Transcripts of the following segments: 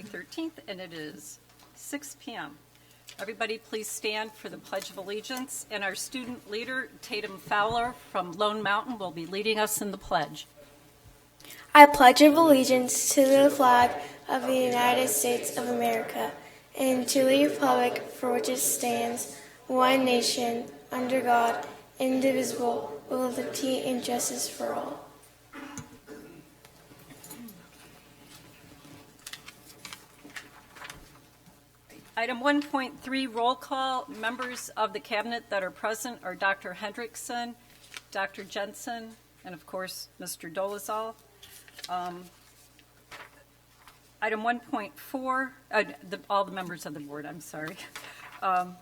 13th, and it is 6 p.m. Everybody please stand for the Pledge of Allegiance, and our student leader, Tatum Fowler from Lone Mountain, will be leading us in the pledge. I pledge allegiance to the flag of the United States of America and to the republic for which it stands, one nation, under God, indivisible, with liberty and justice for all. Item 1.3, roll call. Members of the cabinet that are present are Dr. Hendrickson, Dr. Jensen, and of course, Mr. Dolezal. Item 1.4, all the members of the board, I'm sorry. Item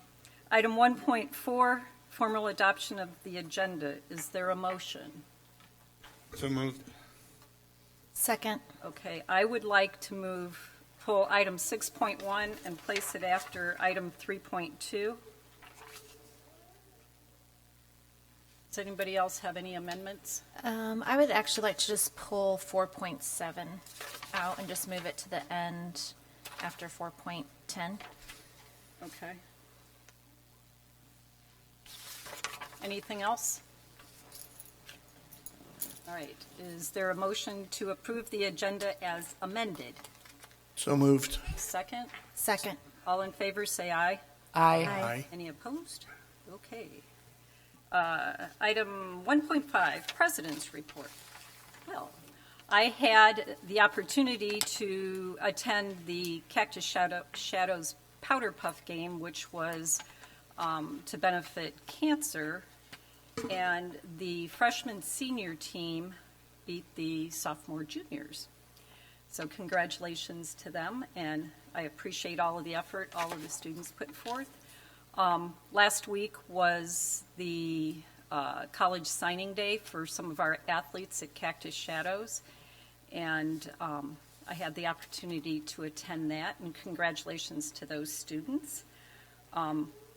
1.4, formal adoption of the agenda. Is there a motion? So moved. Second. Okay, I would like to pull item 6.1 and place it after item 3.2. Does anybody else have any amendments? I would actually like to just pull 4.7 out and just move it to the end after 4.10. Okay. Anything else? All right. Is there a motion to approve the agenda as amended? So moved. Second? Second. All in favor, say aye. Aye. Any opposed? Okay. Item 1.5, President's Report. Well, I had the opportunity to attend the Cactus Shadows Powder Puff game, which was to benefit cancer, and the freshman-senior team beat the sophomore juniors. So congratulations to them, and I appreciate all of the effort all of the students put forth. Last week was the college signing day for some of our athletes at Cactus Shadows, and I had the opportunity to attend that, and congratulations to those students.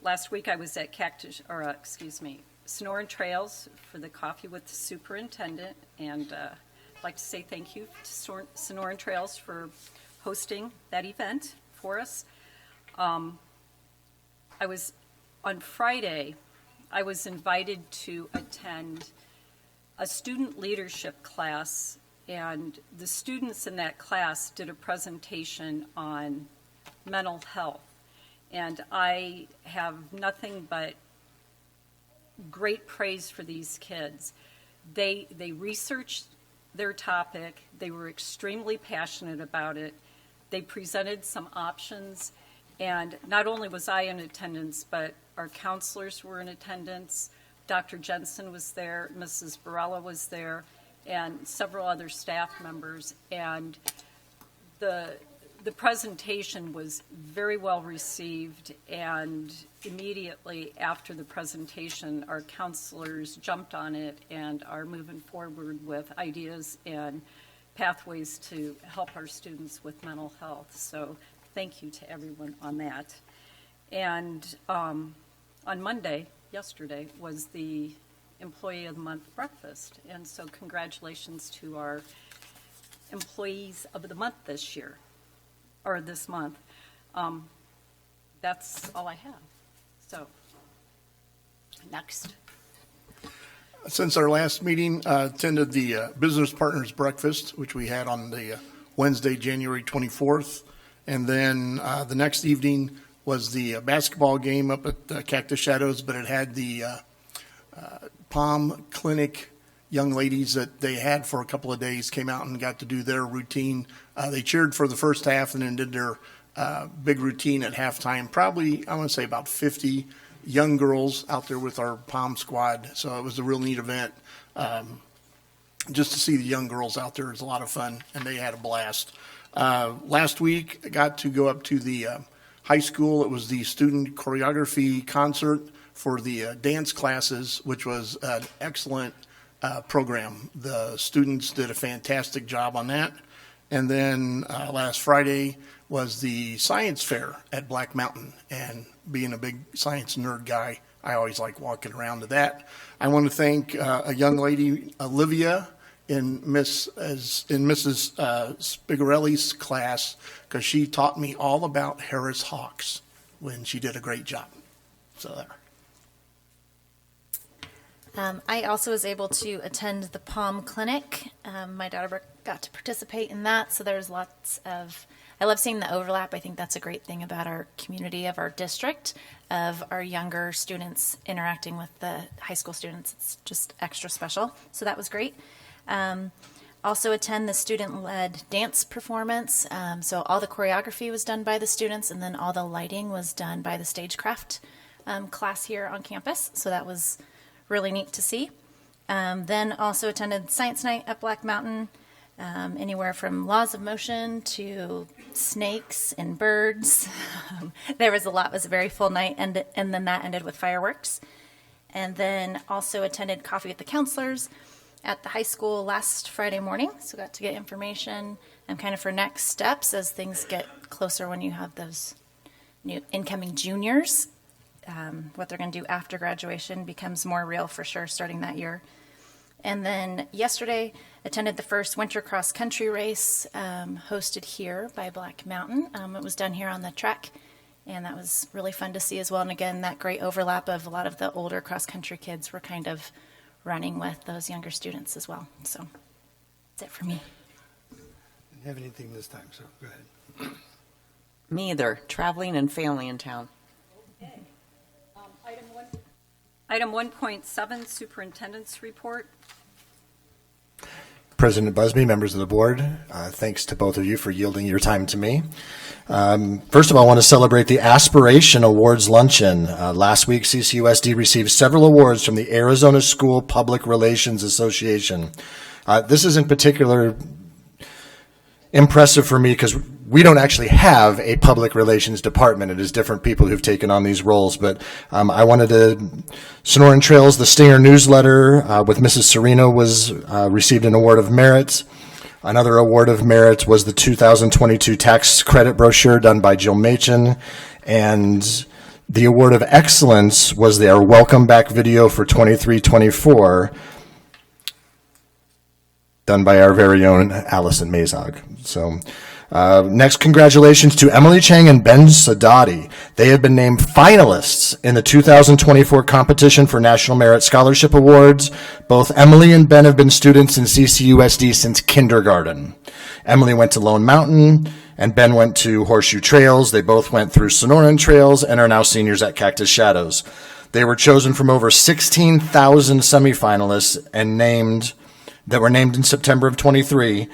Last week I was at Sonoran Trails for the Coffee with the Superintendent, and I'd like to say thank you to Sonoran Trails for hosting that event for us. On Friday, I was invited to attend a student leadership class, and the students in that class did a presentation on mental health. And I have nothing but great praise for these kids. They researched their topic. They were extremely passionate about it. They presented some options, and not only was I in attendance, but our counselors were in attendance. Dr. Jensen was there, Mrs. Barella was there, and several other staff members. And the presentation was very well received, and immediately after the presentation, our counselors jumped on it and are moving forward with ideas and pathways to help our students with mental health. So thank you to everyone on that. And on Monday, yesterday, was the Employee of the Month breakfast. And so congratulations to our Employees of the Month this year, or this month. That's all I have. So, next. Since our last meeting, attended the Business Partners Breakfast, which we had on the Wednesday, January 24th. And then the next evening was the basketball game up at Cactus Shadows, but it had the Palm Clinic young ladies that they had for a couple of days came out and got to do their routine. They cheered for the first half and then did their big routine at halftime. Probably, I want to say about 50 young girls out there with our Palm squad. So it was a real neat event. Just to see the young girls out there is a lot of fun, and they had a blast. Last week, I got to go up to the high school. It was the student choreography concert for the dance classes, which was an excellent program. The students did a fantastic job on that. And then last Friday was the science fair at Black Mountain. And being a big science nerd guy, I always like walking around to that. I want to thank a young lady, Olivia, in Mrs. Spigarelli's class because she taught me all about Harris Hawks when she did a great job. So there. I also was able to attend the Palm Clinic. My daughter got to participate in that, so there's lots of, I love seeing the overlap. I think that's a great thing about our community, of our district, of our younger students interacting with the high school students. It's just extra special, so that was great. Also attend the student-led dance performance. So all the choreography was done by the students, and then all the lighting was done by the stagecraft class here on campus, so that was really neat to see. Then also attended Science Night at Black Mountain, anywhere from laws of motion to snakes and birds. There was a lot. It was a very full night, and then that ended with fireworks. And then also attended Coffee with the Counselors at the high school last Friday morning, so got to get information and kind of for next steps as things get closer when you have those new incoming juniors. What they're going to do after graduation becomes more real for sure starting that year. And then yesterday attended the first winter cross country race hosted here by Black Mountain. It was done here on the track, and that was really fun to see as well. And again, that great overlap of a lot of the older cross country kids were kind of running with those younger students as well. So that's it for me. Didn't have anything this time, so go ahead. Me either. Traveling and family in town. Item 1.7, Superintendent's Report. President Busby, members of the board, thanks to both of you for yielding your time to me. First of all, I want to celebrate the Aspiration Awards Luncheon. Last week, CCUSD received several awards from the Arizona School Public Relations Association. This is in particular impressive for me because we don't actually have a public relations department. It is different people who've taken on these roles. But I wanted to, Sonoran Trails, the Stinger newsletter with Mrs. Sereno was received an award of merit. Another award of merit was the 2022 tax credit brochure done by Jill Machin. And the award of excellence was their welcome back video for 23-24, done by our very own Allison Mazog. So next, congratulations to Emily Chang and Ben Sadati. They have been named finalists in the 2024 competition for National Merit Scholarship Awards. Both Emily and Ben have been students in CCUSD since kindergarten. Emily went to Lone Mountain and Ben went to Horseshoe Trails. They both went through Sonoran Trails and are now seniors at Cactus Shadows. They were chosen from over 16,000 semifinalists that were named in September of 23,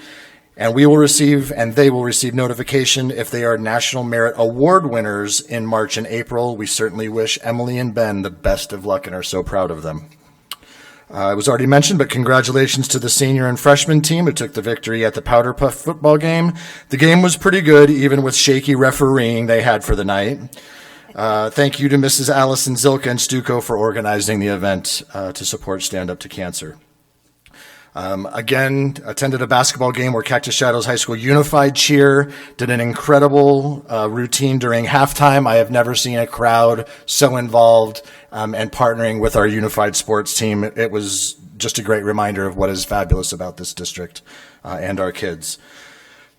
and they will receive notification if they are National Merit Award winners in March and April. We certainly wish Emily and Ben the best of luck and are so proud of them. It was already mentioned, but congratulations to the senior and freshman team who took the victory at the Powder Puff football game. The game was pretty good, even with shaky refereeing they had for the night. Thank you to Mrs. Allison Zilka and Stuco for organizing the event to support Stand Up to Cancer. Again, attended a basketball game where Cactus Shadows High School Unified Cheer did an incredible routine during halftime. I have never seen a crowd so involved and partnering with our unified sports team. It was just a great reminder of what is fabulous about this district and our kids.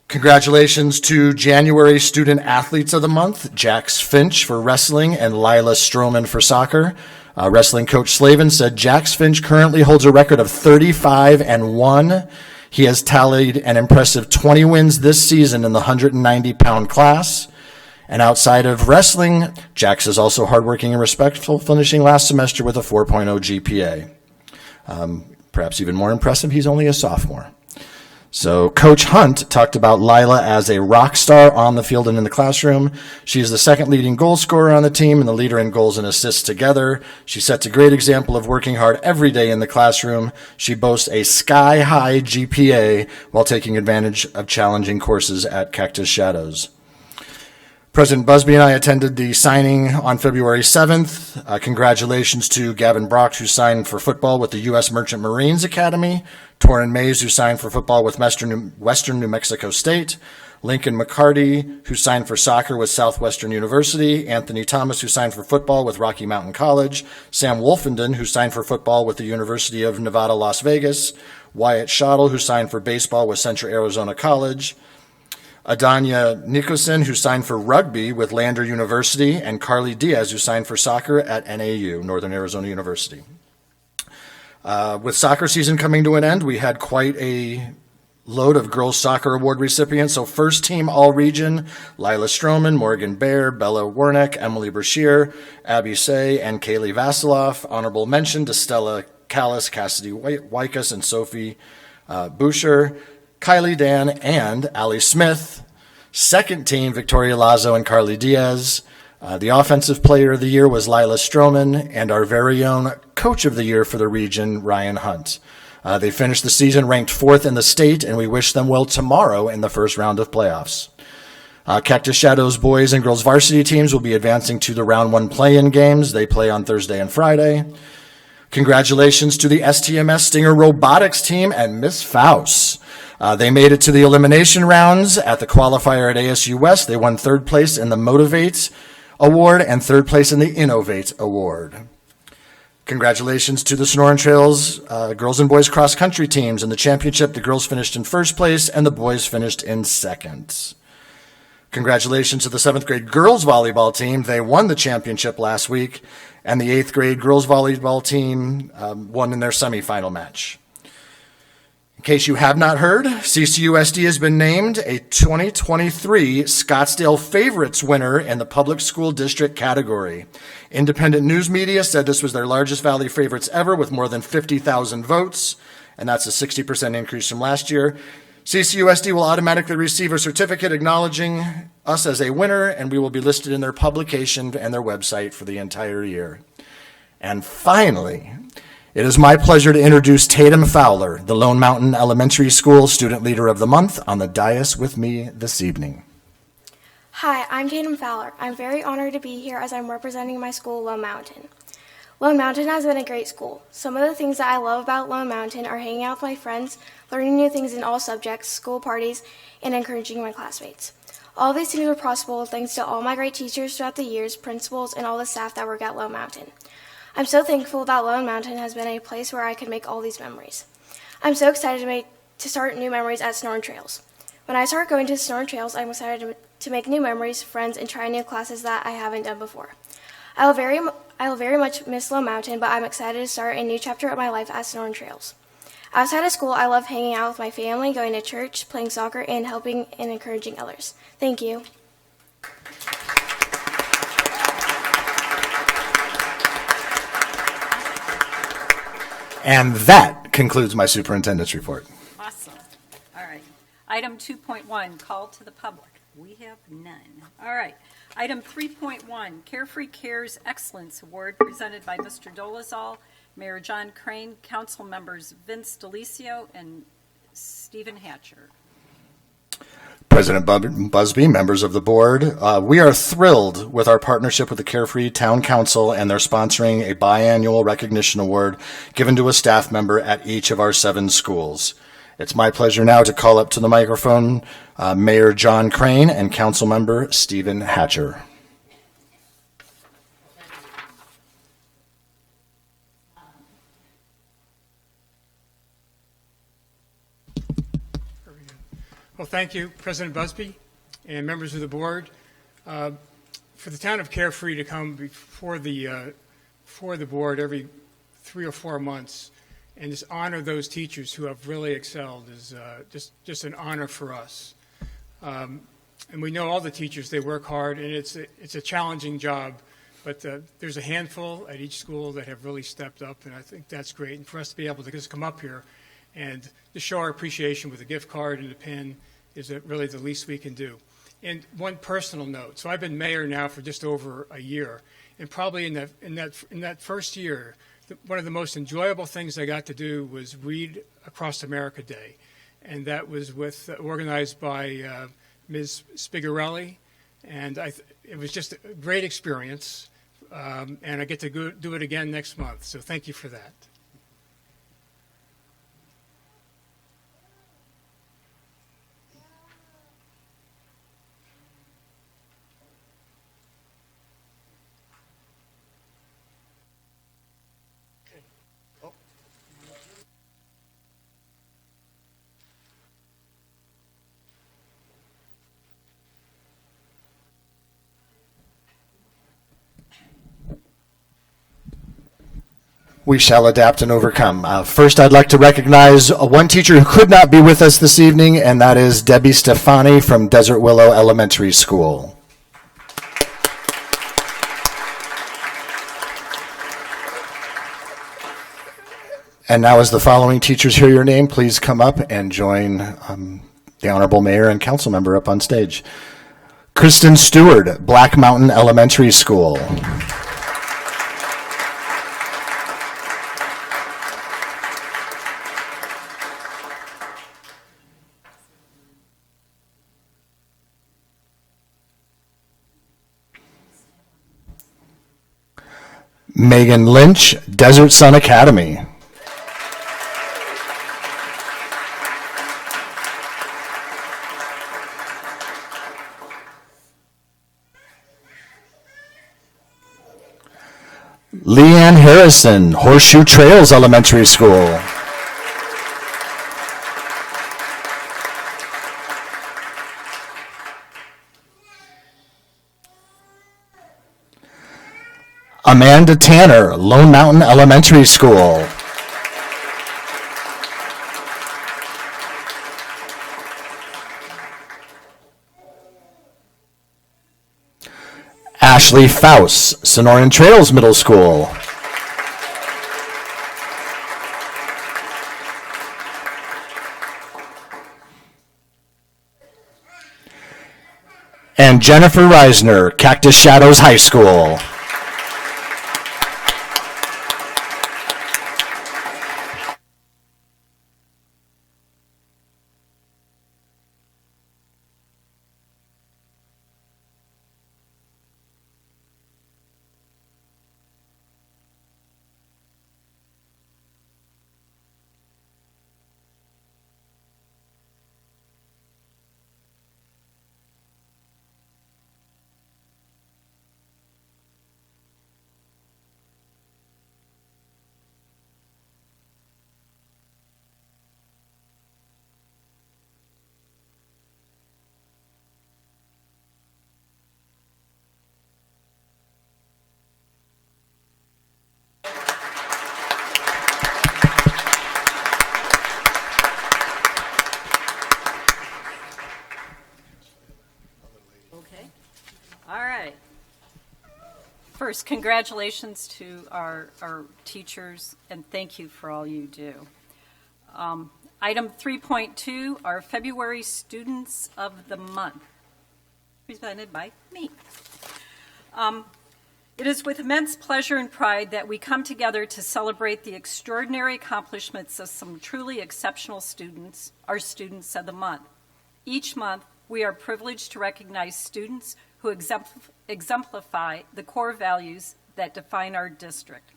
Congratulations to January Student Athletes of the Month, Jax Finch for wrestling and Lila Stroman for soccer. Wrestling coach Slavin said Jax Finch currently holds a record of 35-1. He has tallied an impressive 20 wins this season in the 190-pound class. And outside of wrestling, Jax is also hardworking and respectful, finishing last semester with a 4.0 GPA. Perhaps even more impressive, he's only a sophomore. So Coach Hunt talked about Lila as a rock star on the field and in the classroom. She is the second leading goal scorer on the team and the leader in goals and assists together. She sets a great example of working hard every day in the classroom. She boasts a sky-high GPA while taking advantage of challenging courses at Cactus Shadows. President Busby and I attended the signing on February 7th. Congratulations to Gavin Brock, who signed for football with the U.S. Merchant Marines Academy, Torrin Mays, who signed for football with Western New Mexico State, Lincoln McCarty, who signed for soccer with Southwestern University, Anthony Thomas, who signed for football with Rocky Mountain College, Sam Wolfenden, who signed for football with the University of Nevada, Las Vegas, Wyatt Schottel, who signed for baseball with Central Arizona College, Adanya Nicholson, who signed for rugby with Lander University, and Carly Diaz, who signed for soccer at NAU, Northern Arizona University. With soccer season coming to an end, we had quite a load of girls soccer award recipients. So first team all region, Lila Stroman, Morgan Baer, Bella Wernick, Emily Brashear, Abby Say, and Kaylee Vasiloff. Honorable mention to Stella Callis, Cassidy Wykus, and Sophie Boucher, Kylie Dan, and Allie Smith. Second team, Victoria Lazo and Carly Diaz. The offensive player of the year was Lila Stroman, and our very own coach of the year for the region, Ryan Hunt. They finished the season ranked 4th in the state, and we wish them well tomorrow in the first round of playoffs. Cactus Shadows boys and girls varsity teams will be advancing to the round 1 play-in games. They play on Thursday and Friday. Congratulations to the STMS Stinger Robotics team and Miss Faust. They made it to the elimination rounds at the qualifier at ASU West. They won 3rd place in the Motivate Award and 3rd place in the Innovate Award. Congratulations to the Sonoran Trails girls and boys cross country teams. In the championship, the girls finished in 1st place and the boys finished in 2nd. Congratulations to the 7th grade girls volleyball team. They won the championship last week, and the 8th grade girls volleyball team won in their semifinal match. In case you have not heard, CCUSD has been named a 2023 Scottsdale Favorites winner in the public school district category. Independent news media said this was their largest Valley Favorites ever with more than 50,000 votes, and that's a 60% increase from last year. CCUSD will automatically receive a certificate acknowledging us as a winner, and we will be listed in their publication and their website for the entire year. And finally, it is my pleasure to introduce Tatum Fowler, the Lone Mountain Elementary School Student Leader of the Month, on the dais with me this evening. Hi, I'm Tatum Fowler. I'm very honored to be here as I'm representing my school, Lone Mountain. Lone Mountain has been a great school. Some of the things that I love about Lone Mountain are hanging out with my friends, learning new things in all subjects, school parties, and encouraging my classmates. All these things were possible thanks to all my great teachers throughout the years, principals, and all the staff that work at Lone Mountain. I'm so thankful that Lone Mountain has been a place where I could make all these memories. I'm so excited to start new memories at Sonoran Trails. When I start going to Sonoran Trails, I'm excited to make new memories, friends, and try new classes that I haven't done before. I will very much miss Lone Mountain, but I'm excited to start a new chapter of my life at Sonoran Trails. Outside of school, I love hanging out with my family, going to church, playing soccer, and helping and encouraging others. Thank you. And that concludes my superintendent's report. Awesome. All right. Item 2.1, call to the public. We have none. All right. Item 3.1, Carefree Cares Excellence Award presented by Mr. Dolezal, Mayor John Crane, council members Vince Delicio and Stephen Hatcher. President Busby, members of the board, we are thrilled with our partnership with the Carefree Town Council, and they're sponsoring a biannual recognition award given to a staff member at each of our 7 schools. It's my pleasure now to call up to the microphone Mayor John Crane and council member Stephen Hatcher. Well, thank you, President Busby and members of the board. For the town of Carefree to come before the board every 3 or 4 months and just honor those teachers who have really excelled is just an honor for us. And we know all the teachers, they work hard, and it's a challenging job, but there's a handful at each school that have really stepped up, and I think that's great. And for us to be able to just come up here and to show our appreciation with a gift card and a pin is really the least we can do. And one personal note, so I've been mayor now for just over a year, and probably in that first year, one of the most enjoyable things I got to do was Read Across America Day, and that was organized by Ms. Spigarelli, and it was just a great experience, and I get to do it again next month, so thank you for that. We shall adapt and overcome. First, I'd like to recognize one teacher who could not be with us this evening, and that is Debbie Stefani from Desert Willow Elementary School. And now, as the following teachers hear your name, please come up and join the Honorable Mayor and Council Member up on stage. Kristen Stewart, Black Mountain Elementary School. Megan Lynch, Desert Sun Academy. Leanne Harrison, Horseshoe Trails Elementary School. Amanda Tanner, Lone Mountain Elementary School. Ashley Faust, Sonoran Trails Middle School. And Jennifer Reisner, Cactus Shadows High School. Okay. All right. First, congratulations to our teachers, and thank you for all you do. Item 3.2, our February Students of the Month, presented by me. It is with immense pleasure and pride that we come together to celebrate the extraordinary accomplishments of some truly exceptional students, our Students of the Month. Each month, we are privileged to recognize students who exemplify the core values that define our district: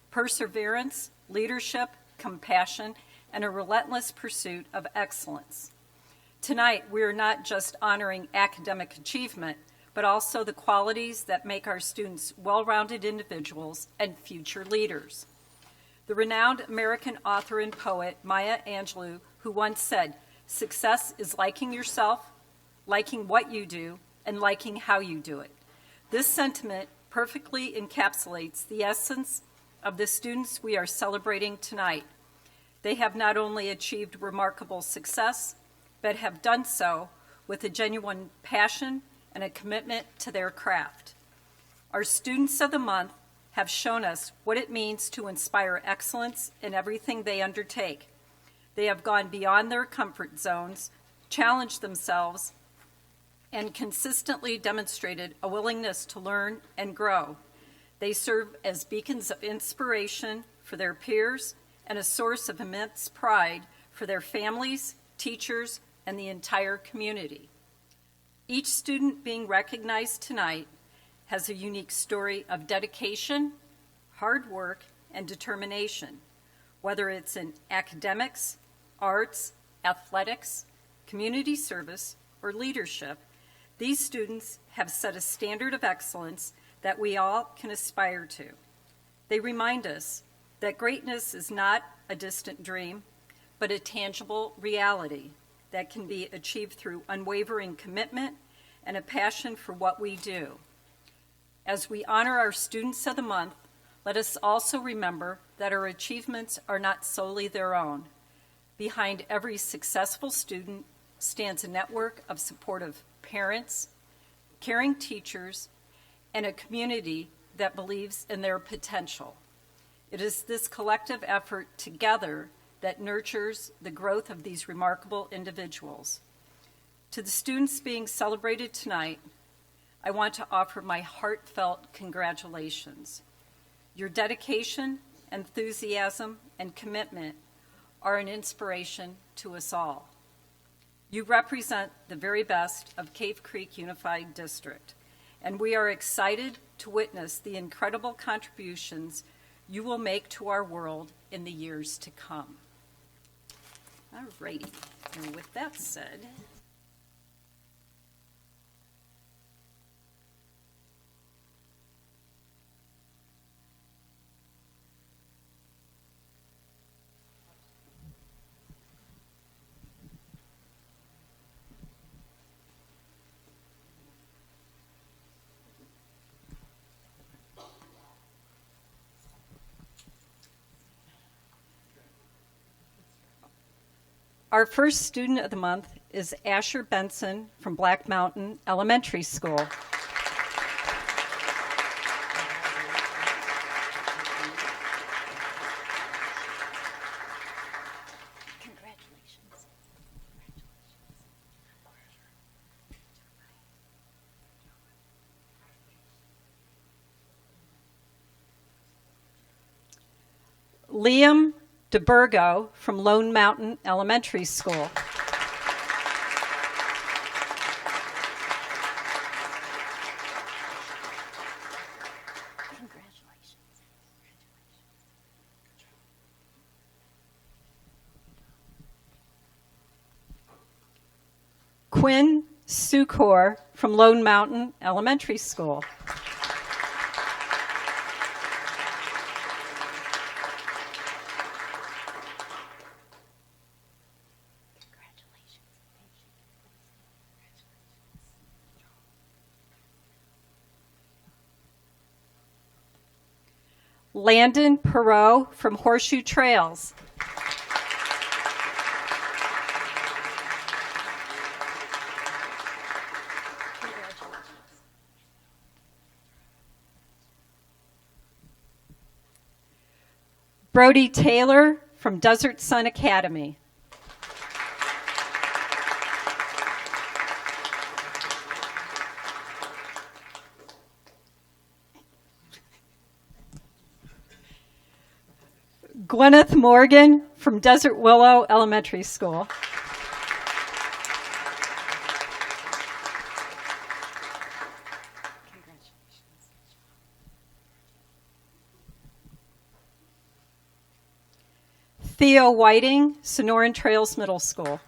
perseverance, leadership, compassion, and a relentless pursuit of excellence. Tonight, we are not just honoring academic achievement, but also the qualities that make our students well-rounded individuals and future leaders. The renowned American author and poet Maya Angelou, who once said, "Success is liking yourself, liking what you do, and liking how you do it." This sentiment perfectly encapsulates the essence of the students we are celebrating tonight. They have not only achieved remarkable success, but have done so with a genuine passion and a commitment to their craft. Our Students of the Month have shown us what it means to inspire excellence in everything they undertake. They have gone beyond their comfort zones, challenged themselves, and consistently demonstrated a willingness to learn and grow. They serve as beacons of inspiration for their peers and a source of immense pride for their families, teachers, and the entire community. Each student being recognized tonight has a unique story of dedication, hard work, and determination, whether it's in academics, arts, athletics, community service, or leadership. These students have set a standard of excellence that we all can aspire to. They remind us that greatness is not a distant dream, but a tangible reality that can be achieved through unwavering commitment and a passion for what we do. As we honor our Students of the Month, Let us also remember that our achievements are not solely their own. Behind every successful student stands a network of supportive parents, caring teachers, and a community that believes in their potential. It is this collective effort together that nurtures the growth of these remarkable individuals. To the students being celebrated tonight, I want to offer my heartfelt congratulations. Your dedication, enthusiasm, and commitment are an inspiration to us all. You represent the very best of Cave Creek Unified District, and we are excited to witness the incredible contributions you will make to our world in the years to come. All righty, and with that said, our first student of the month is Asher Benson from Black Mountain Elementary School. Liam DeBurgo from Lone Mountain Elementary School. Quinn Sukor from Lone Mountain Elementary School. Landon Perot from Horseshoe Trails. Brody Taylor from Desert Sun Academy. Gwyneth Morgan from Desert Willow Elementary School. Theo Whiting, Sonoran Trails Middle School.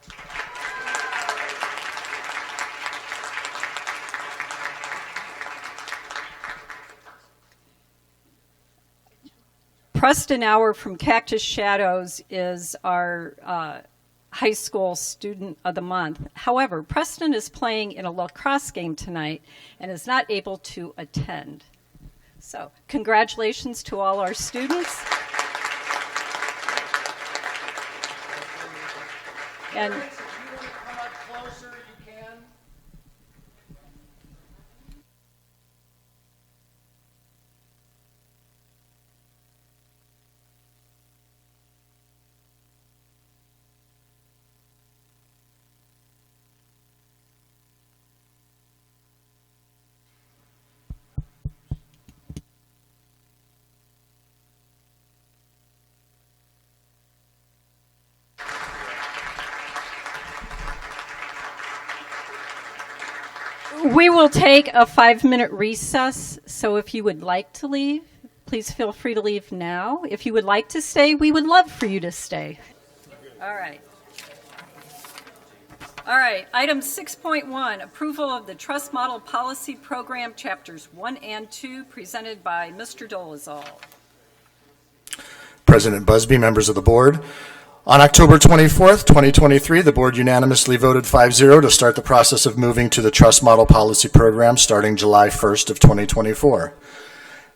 Preston Hour from Cactus Shadows is our high school student of the month. However, Preston is playing in a lacrosse game tonight and is not able to attend. So, congratulations to all our students. And we will take a 5-minute recess, so if you would like to leave, please feel free to leave now. If you would like to stay, we would love for you to stay. All right. All right, item 6.1, approval of the Trust Model Policy Program, Chapters 1 and 2, presented by Mr. Dolezal. President Busby, members of the board. On October 24th, 2023, the board unanimously voted 5-0 to start the process of moving to the Trust Model Policy Program starting July 1st of 2024.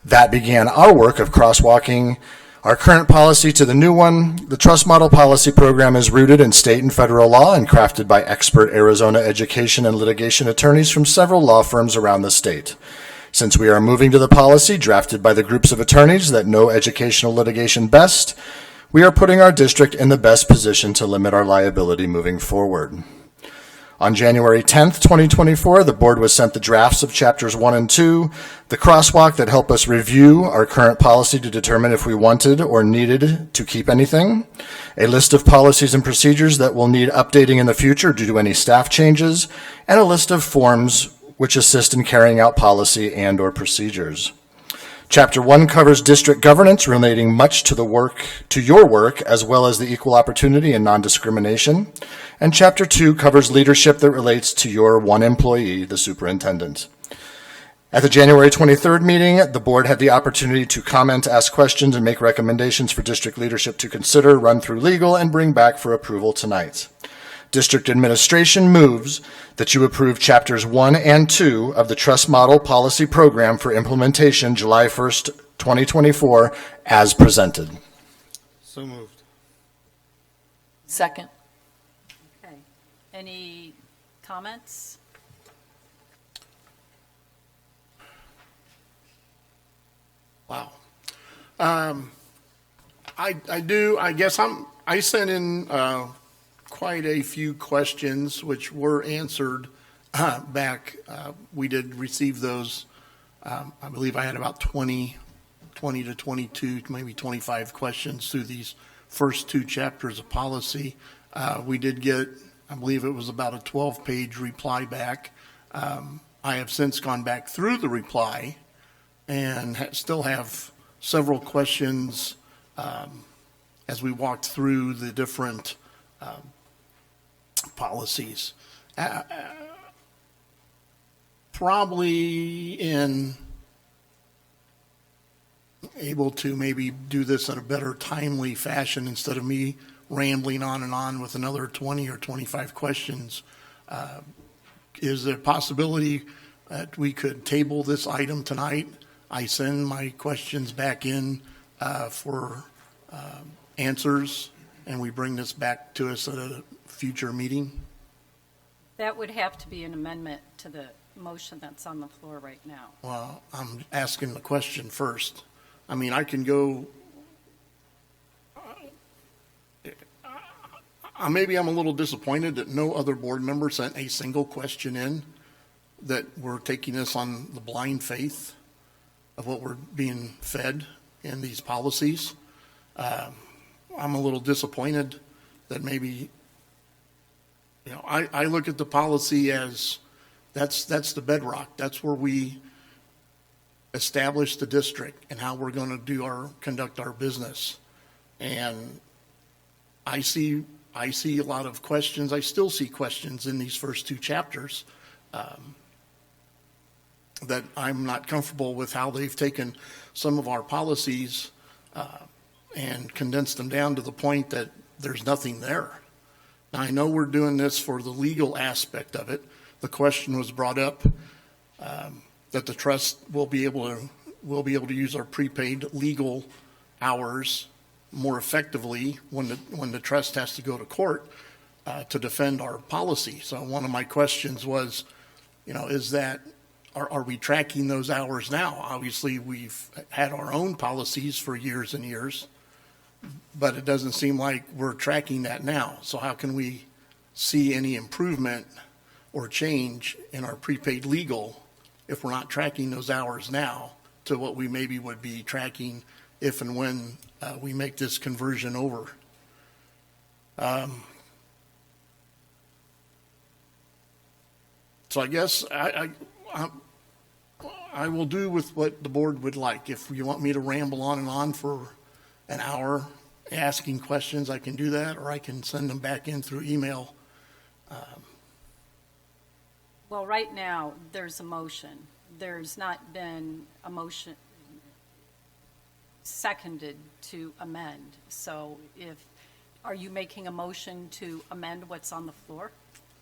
That began our work of crosswalking our current policy to the new one. The Trust Model Policy Program is rooted in state and federal law and crafted by expert Arizona education and litigation attorneys from several law firms around the state. Since we are moving to the policy drafted by the groups of attorneys that know educational litigation best, we are putting our district in the best position to limit our liability moving forward. On January 10th, 2024, the board was sent the drafts of chapters 1 and 2, the crosswalk that help us review our current policy to determine if we wanted or needed to keep anything, a list of policies and procedures that will need updating in the future due to any staff changes, and a list of forms which assist in carrying out policy and or procedures. Chapter 1 covers district governance relating much to your work, as well as the equal opportunity and non-discrimination. And Chapter 2 covers leadership that relates to your one employee, the superintendent. At the January 23rd meeting, the board had the opportunity to comment, ask questions, and make recommendations for district leadership to consider, run through legal, and bring back for approval tonight. District administration moves that you approve chapters 1 and 2 of the Trust Model Policy Program for implementation July 1st, 2024, as presented. So moved. Second. Okay. Any comments? Wow. I sent in quite a few questions which were answered back. We did receive those. I believe I had about 20 to 22, maybe 25 questions through these first two chapters of policy. We did get, I believe it was about a 12-page reply back. I have since gone back through the reply and still have several questions as we walked through the different policies. Probably in able to maybe do this in a better timely fashion instead of me rambling on and on with another 20 or 25 questions. Is there a possibility that we could table this item tonight? I send my questions back in for answers, and we bring this back to us at a future meeting? That would have to be an amendment to the motion that's on the floor right now. Well, I'm asking the question first. I mean, I can go, maybe I'm a little disappointed that no other board member sent a single question in, that we're taking this on the blind faith of what we're being fed in these policies. I'm a little disappointed that maybe, I look at the policy as that's the bedrock. That's where we establish the district and how we're going to conduct our business. And I see a lot of questions. I still see questions in these first two chapters that I'm not comfortable with how they've taken some of our policies and condensed them down to the point that there's nothing there. Now, I know we're doing this for the legal aspect of it. The question was brought up that the trust will be able to use our prepaid legal hours more effectively when the trust has to go to court to defend our policy. So one of my questions was, is that are we tracking those hours now? Obviously, we've had our own policies for years and years, but it doesn't seem like we're tracking that now. So how can we see any improvement or change in our prepaid legal if we're not tracking those hours now to what we maybe would be tracking if and when we make this conversion over? So I guess I will do with what the board would like. If you want me to ramble on and on for an hour asking questions, I can do that, or I can send them back in through email. Well, right now, there's a motion. There's not been a motion seconded to amend. So are you making a motion to amend what's on the floor?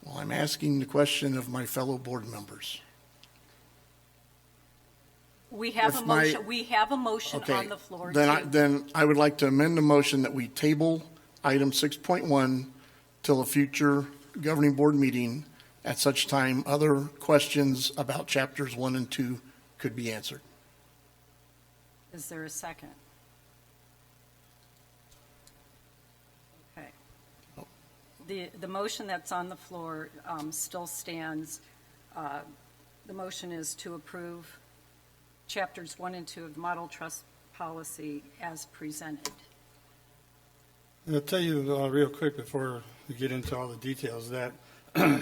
Well, I'm asking the question of my fellow board members. We have a If my- motion, we have a motion Okay. on the floor. Then I would like to amend the motion that we table item 6.1 till a future governing board meeting. At such time, other questions about chapters 1 and 2 could be answered. Is there a second? Okay. The motion that's on the floor still stands. The motion is to approve chapters 1 and 2 of the model trust policy as presented. I'll tell you real quick before we get into all the details that I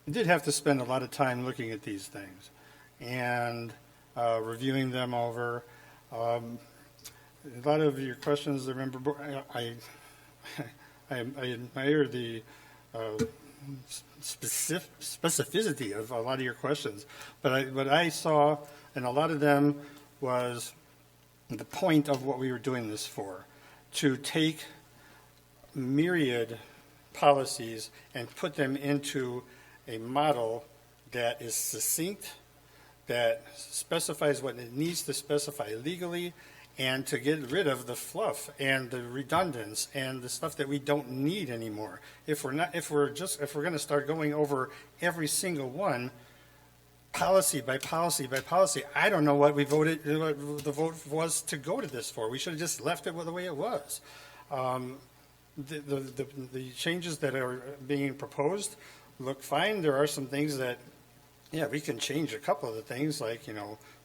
did have to spend a lot of time looking at these things and reviewing them over. A lot of your questions, I remember, I admire the specificity of a lot of your questions, but what I saw, and a lot of them was the point of what we were doing this for, to take myriad policies and put them into a model that is succinct, that specifies what it needs to specify legally, and to get rid of the fluff and the redundance and the stuff that we don't need anymore. If we're going to start going over every single one, policy by policy by policy, I don't know what we voted, what the vote was to go to this for. We should have just left it the way it was. The changes that are being proposed look fine. There are some things that, yeah, we can change a couple of the things, like,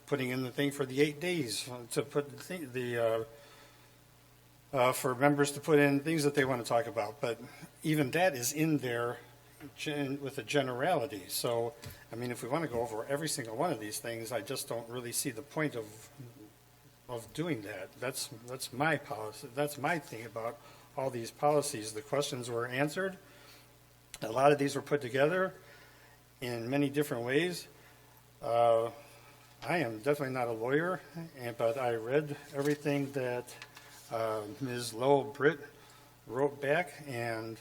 putting in the thing for the 8 days to put for members to put in things that they want to talk about. But even that is in there with a generality. So, I mean, if we want to go over every single one of these things, I just don't really see the point of doing that. That's my policy. That's my thing about all these policies. The questions were answered. A lot of these were put together in many different ways. I am definitely not a lawyer, but I read everything that Ms. Lowell Britt wrote back, and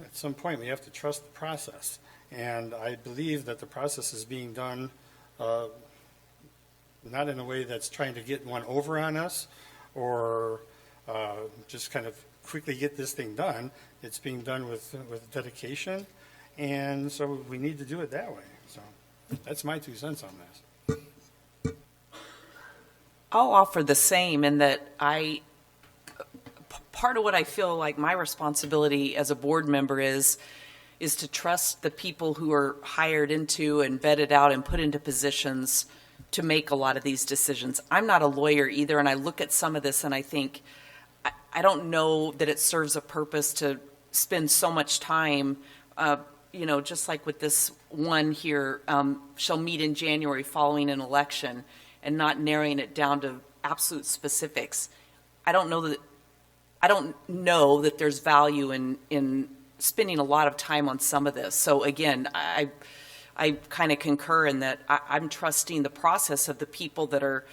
at some point we have to trust the process. And I believe that the process is being done not in a way that's trying to get one over on us or just kind of quickly get this thing done. It's being done with dedication, and so we need to do it that way. So that's my 2 cents on this. I'll offer the same in that part of what I feel like my responsibility as a board member is to trust the people who are hired into and vetted out and put into positions to make a lot of these decisions. I'm not a lawyer either, and I look at some of this and I think, I don't know that it serves a purpose to spend so much time, just like with this one here, shall meet in January following an election, and not narrowing it down to absolute specifics. I don't know that there's value in spending a lot of time on some of this. So again, I kind of concur in that I'm trusting the process of the people that are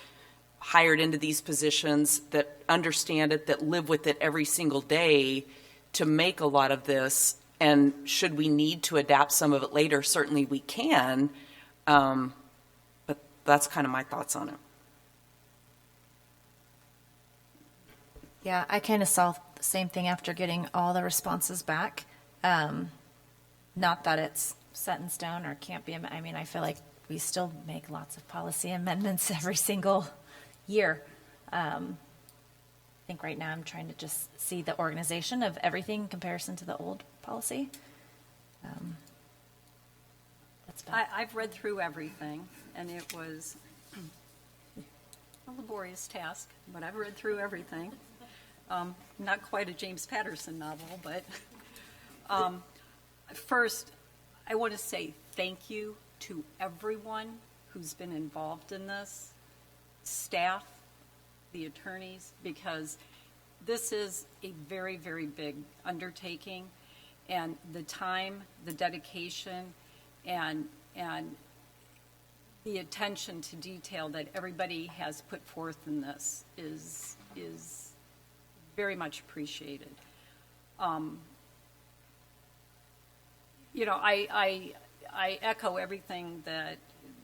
hired into these positions, that understand it, that live with it every single day, to make a lot of this. And should we need to adapt some of it later, certainly we can. But that's kind of my thoughts on it. Yeah, I kind of saw the same thing after getting all the responses back. Not that it's set in stone or can't be. I mean, I feel like we still make lots of policy amendments every single year. I think right now I'm trying to just see the organization of everything in comparison to the old policy. That's about I've read through everything, and it was a laborious task, but I've read through everything. Not quite a James Patterson novel, but first, I want to say thank you to everyone who's been involved in this, staff, the attorneys, because this is a very, very big undertaking, and the time, the dedication, and the attention to detail that everybody has put forth in this is very much appreciated. I echo everything that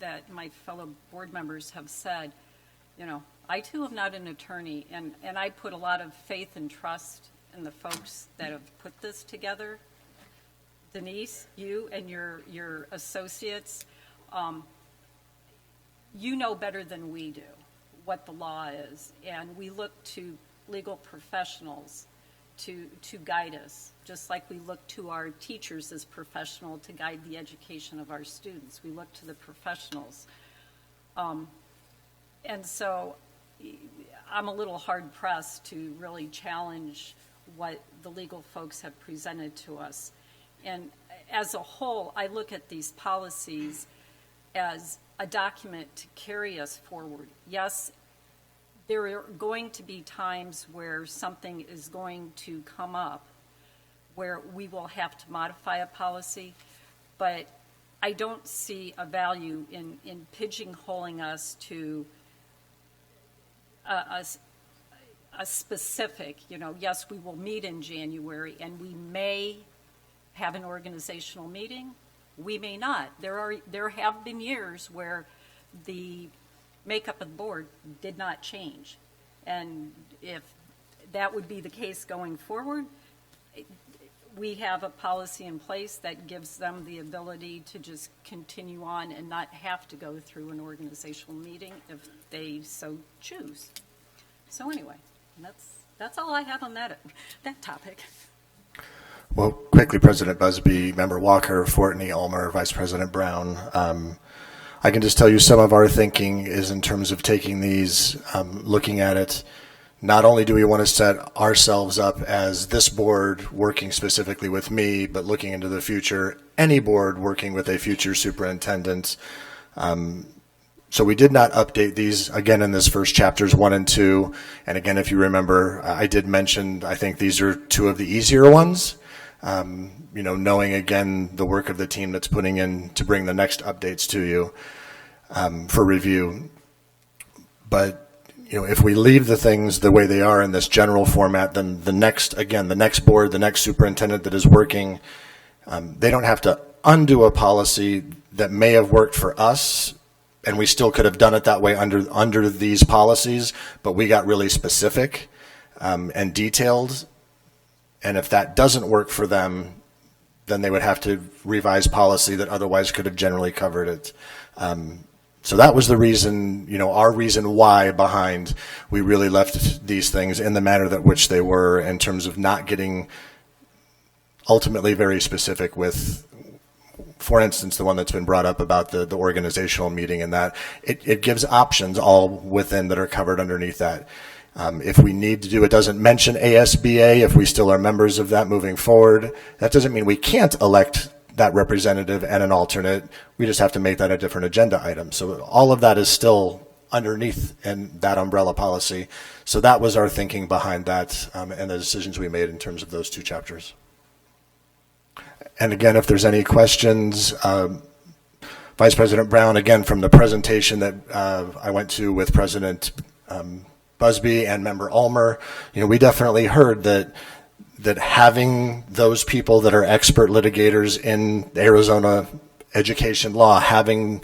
that my fellow board members have said, you know, I too am not an attorney, and I put a lot of faith and trust in the folks that have put this together. Denise, you and your associates, you know better than we do what the law is, and we look to legal professionals to guide us, just like we look to our teachers as professional to guide the education of our students. We look to the professionals. And so I'm a little hard-pressed to really challenge what the legal folks have presented to us. And as a whole, I look at these policies as a document to carry us forward. Yes, there are going to be times where something is going to come up where we will have to modify a policy, but I don't see a value in pigeonholing us to a specific, you know, yes, we will meet in January and we may have an organizational meeting. We may not. There have been years where the makeup of the board did not change. And if that would be the case going forward, we have a policy in place that gives them the ability to just continue on and not have to go through an organizational meeting if they so choose. So anyway, that's all I have on that topic. Well, quickly, President Busby, Member Walker, Fortney, Ulmer, Vice President Brown. I can just tell you some of our thinking is in terms of taking these, looking at it. Not only do we want to set ourselves up as this board working specifically with me, but looking into the future, any board working with a future superintendent. So we did not update these again in this first chapters 1 and 2. And again, if you remember, I did mention, I think these are 2 of the easier ones. You know, knowing again the work of the team that's putting in to bring the next updates to you for review. But you know, if we leave the things the way they are in this general format, then the next board, the next superintendent that is working, they don't have to undo a policy that may have worked for us, and we still could have done it that way under these policies, but we got really specific and detailed. And if that doesn't work for them, then they would have to revise policy that otherwise could have generally covered it. So that was the reason, you know, our reason why behind we really left these things in the manner that which they were in terms of not getting ultimately very specific with, for instance, the one that's been brought up about the organizational meeting, and that it gives options all within that are covered underneath that. If we need to do, it doesn't mention ASBA if we still are members of that moving forward. That doesn't mean we can't elect that representative and an alternate. We just have to make that a different agenda item. So all of that is still underneath in that umbrella policy. So that was our thinking behind that and the decisions we made in terms of those 2 chapters. And again, if there's any questions, Vice President Brown, again, from the presentation that I went to with President Busby and Member Ulmer, you know, we definitely heard that having those people that are expert litigators in Arizona education law, having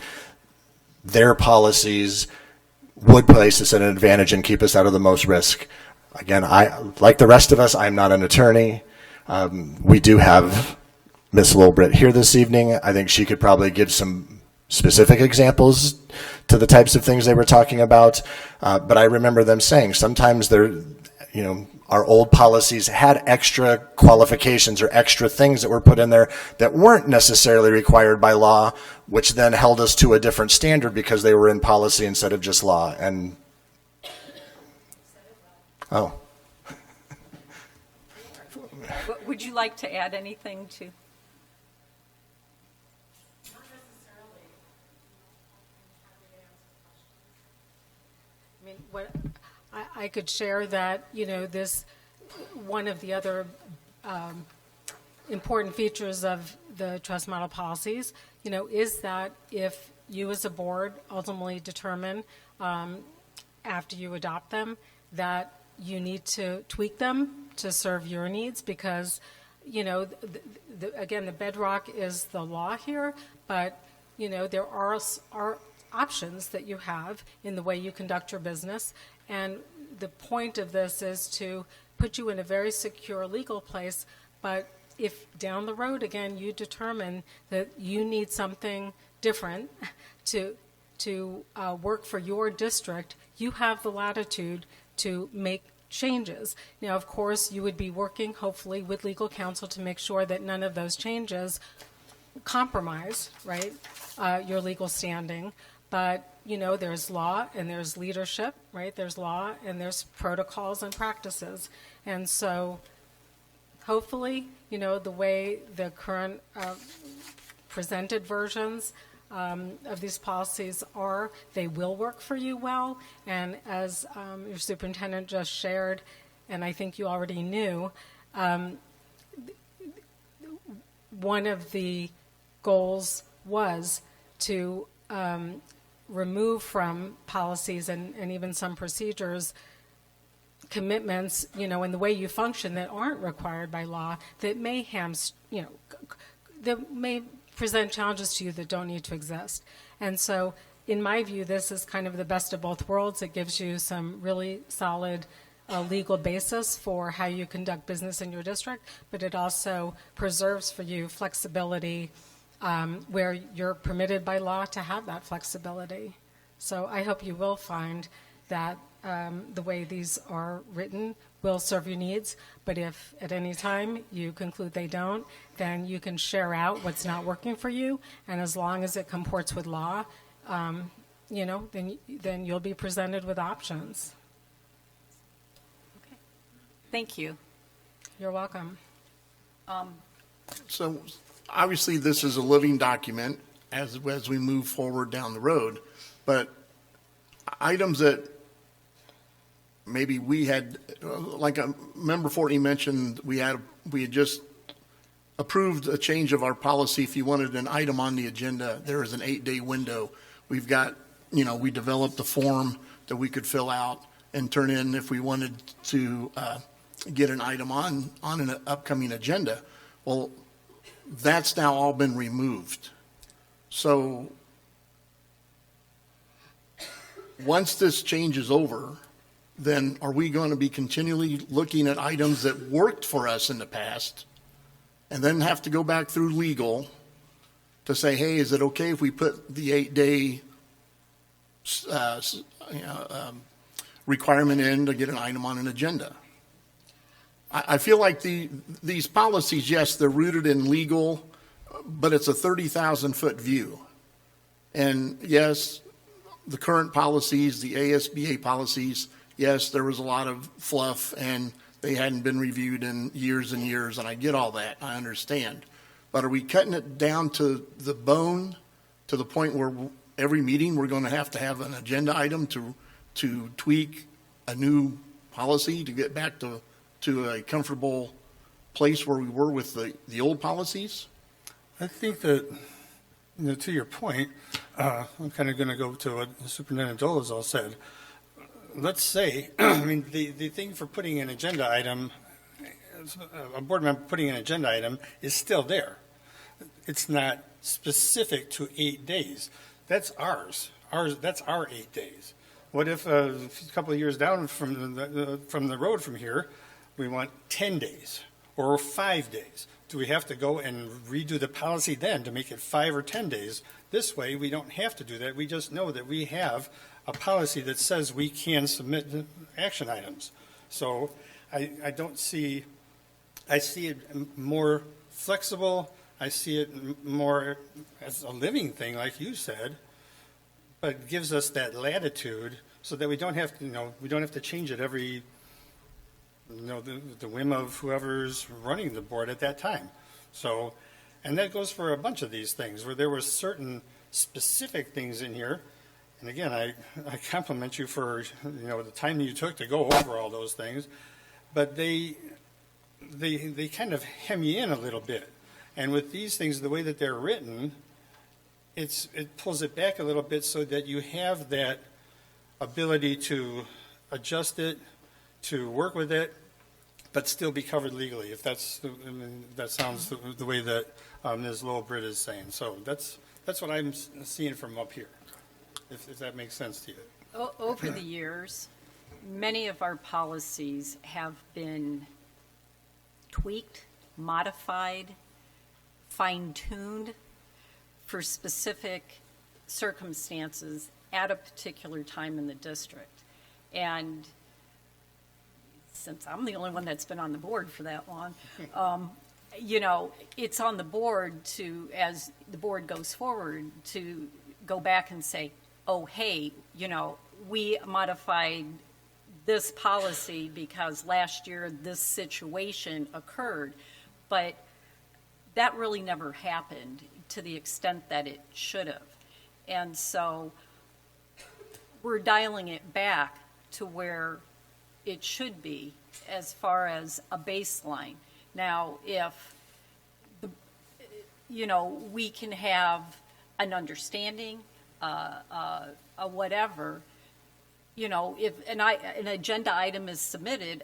their policies would place us at an advantage and keep us out of the most risk. Again, like the rest of us, I'm not an attorney. We do have Ms. Lilbritt here this evening. I think she could probably give some specific examples to the types of things they were talking about. But I remember them saying sometimes they're, you know, our old policies had extra qualifications or extra things that were put in there that weren't necessarily required by law, which then held us to a different standard because they were in policy instead of just law. And oh. Would you like to add anything to? What I could share that, you know, this one of the other important features of the trust model policies, you know, is that if you as a board ultimately determine after you adopt them that you need to tweak them to serve your needs, because, you know, again, the bedrock is the law here, but, you know, there are options that you have in the way you conduct your business. And the point of this is to put you in a very secure legal place. But if down the road, again, you determine that you need something different to work for your district, you have the latitude to make changes. Now, of course, you would be working, hopefully, with legal counsel to make sure that none of those changes compromise, right, your legal standing. But, there's law and there's leadership, right? There's law and there's protocols and practices. And so hopefully, the way the current presented versions of these policies are, they will work for you well. And as your superintendent just shared, and I think you already knew, one of the goals was to remove from policies and even some procedures commitments, in the way you function that aren't required by law, that may that may present challenges to you that don't need to exist. And so, in my view, this is kind of the best of both worlds. It gives you some really solid legal basis for how you conduct business in your district, but it also preserves for you flexibility where you're permitted by law to have that flexibility. So I hope you will find that the way these are written will serve your needs, but if at any time you conclude they don't, then you can share out what's not working for you, and as long as it comports with law, then you'll be presented with options. Okay. Thank you. You're welcome. So obviously, this is a living document as we move forward down the road, but items that maybe we had, like Member Fortney mentioned, we had just approved a change of our policy. If you wanted an item on the agenda, there is an 8-day window. We've got, we developed a form that we could fill out and turn in if we wanted to get an item on an upcoming agenda. Well, that's now all been removed. So once this change is over, then are we going to be continually looking at items that worked for us in the past and then have to go back through legal to say, hey, is it okay if we put the 8-day requirement in to get an item on an agenda? I feel like these policies, yes, they're rooted in legal, but it's a 30,000-foot view. And yes, the current policies, the ASBA policies, yes, there was a lot of fluff and they hadn't been reviewed in years and years, and I get all that, I understand. But are we cutting it down to the bone, to the point where every meeting we're going to have an agenda item to tweak a new policy to get back to a comfortable place where we were with the old policies? I think that, to your point, I'm kind of going to go to what Superintendent Dolezal said. Let's say, the thing for putting an agenda item, a board member putting an agenda item is still there. It's not specific to 8 days. That's ours. That's our 8 days. What if a couple of years down from the road from here, we want 10 days or 5 days? Do we have to go and redo the policy then to make it 5 or 10 days? This way, we don't have to do that. We just know that we have a policy that says we can submit action items. So I see it more flexible. I see it more as a living thing, like you said, but it gives us that latitude so that we don't have to change it every, the whim of whoever's running the board at that time. So, and that goes for a bunch of these things where there were certain specific things in here. And again, I compliment you for, the time you took to go over all those things, but they kind of hem you in a little bit. And with these things, the way that they're written, it pulls it back a little bit so that you have that ability to adjust it, to work with it, but still be covered legally, if that sounds the way that Ms. Lowell-Britt is saying. So that's what I'm seeing from up here. if that makes sense to you. Over the years, many of our policies have been tweaked, modified, fine-tuned for specific circumstances at a particular time in the district. And since I'm the only one that's been on the board for that long, it's on the board to, as the board goes forward, to go back and say, oh, hey, we modified this policy because last year this situation occurred. But that really never happened to the extent that it should have. And so we're dialing it back to where it should be as far as a baseline. Now, if we can have an understanding, a whatever, if an agenda item is submitted,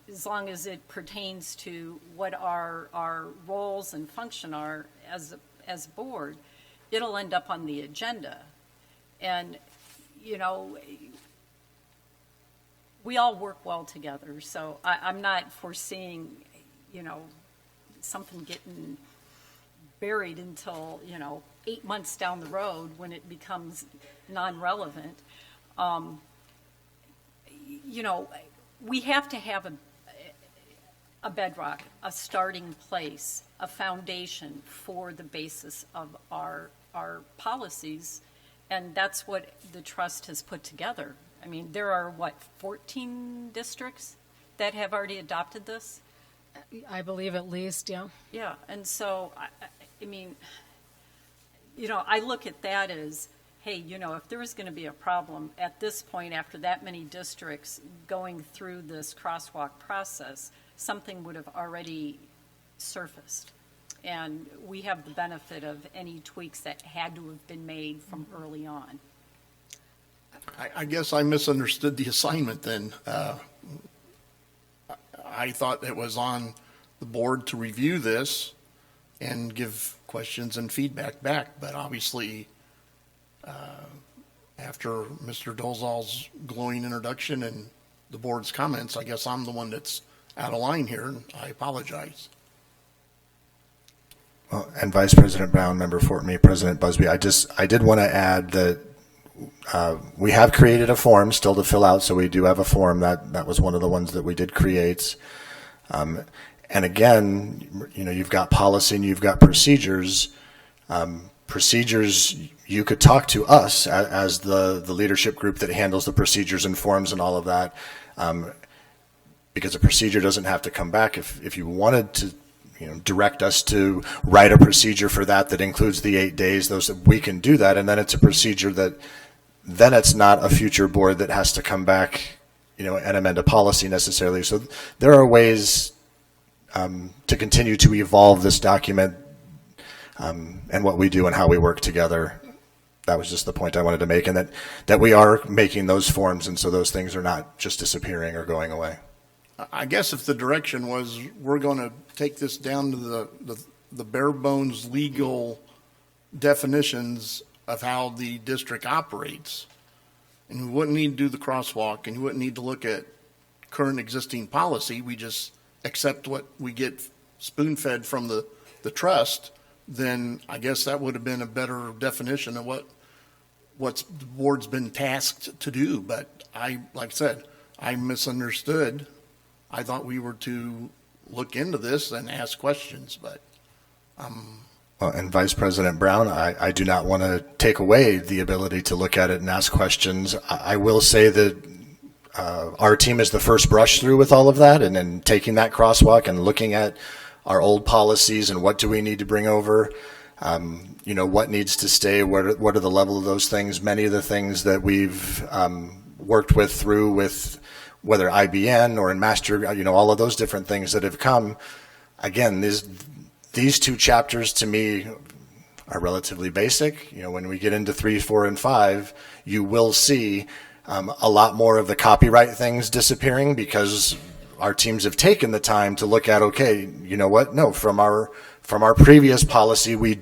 as long as it pertains to what our roles and function are as a board, it'll end up on the agenda. And, we all work well together, so I'm not foreseeing, something getting buried until, 8 months down the road when it becomes non-relevant. We have to have a bedrock, a starting place, a foundation for the basis of our policies, and that's what the trust has put together. I mean, there are, 14 districts that have already adopted this? I believe at least, yeah. Yeah, and so, I look at that as, hey, if there was going to be a problem at this point after that many districts going through this crosswalk process, something would have already surfaced. And we have the benefit of any tweaks that had to have been made from early on. I guess I misunderstood the assignment then. I thought it was on the board to review this and give questions and feedback back, but obviously, after Mr. Dolezal's glowing introduction and the board's comments, I guess I'm the one that's out of line here, and I apologize. Well, and Vice President Brown, Member Fort Meade, President Busby, I did want to add that we have created a form still to fill out, so we do have a form. That was one of the ones that we did create. And again, you've got policy and you've got procedures. Procedures, you could talk to us as the leadership group that handles the procedures and forms and all of that, because a procedure doesn't have to come back. If you wanted to direct us to write a procedure for that includes the 8 days, we can do that, and then it's a procedure that then it's not a future board that has to come back, and amend a policy necessarily. So there are ways to continue to evolve this document and what we do and how we work together. That was just the point I wanted to make, and that we are making those forms, and so those things are not just disappearing or going away. I guess if the direction was we're going to take this down to the bare bones legal definitions of how the district operates, and we wouldn't need to do the crosswalk, and we wouldn't need to look at current existing policy, we just accept what we get spoon-fed from the trust, then I guess that would have been a better definition of what the board's been tasked to do. But like I said, I misunderstood. I thought we were to look into this and ask questions, but and Vice President Brown, I do not want to take away the ability to look at it and ask questions. I will say that our team is the first brush through with all of that, and then taking that crosswalk and looking at our old policies and what do we need to bring over, what needs to stay, what are the level of those things. Many of the things that we've worked with whether IBN or in master, all of those different things that have come. Again, these two chapters to me are relatively basic. When we get into 3, 4, and 5, you will see a lot more of the copyright things disappearing because our teams have taken the time to look at, okay, you know what? No, from our from our previous policy, we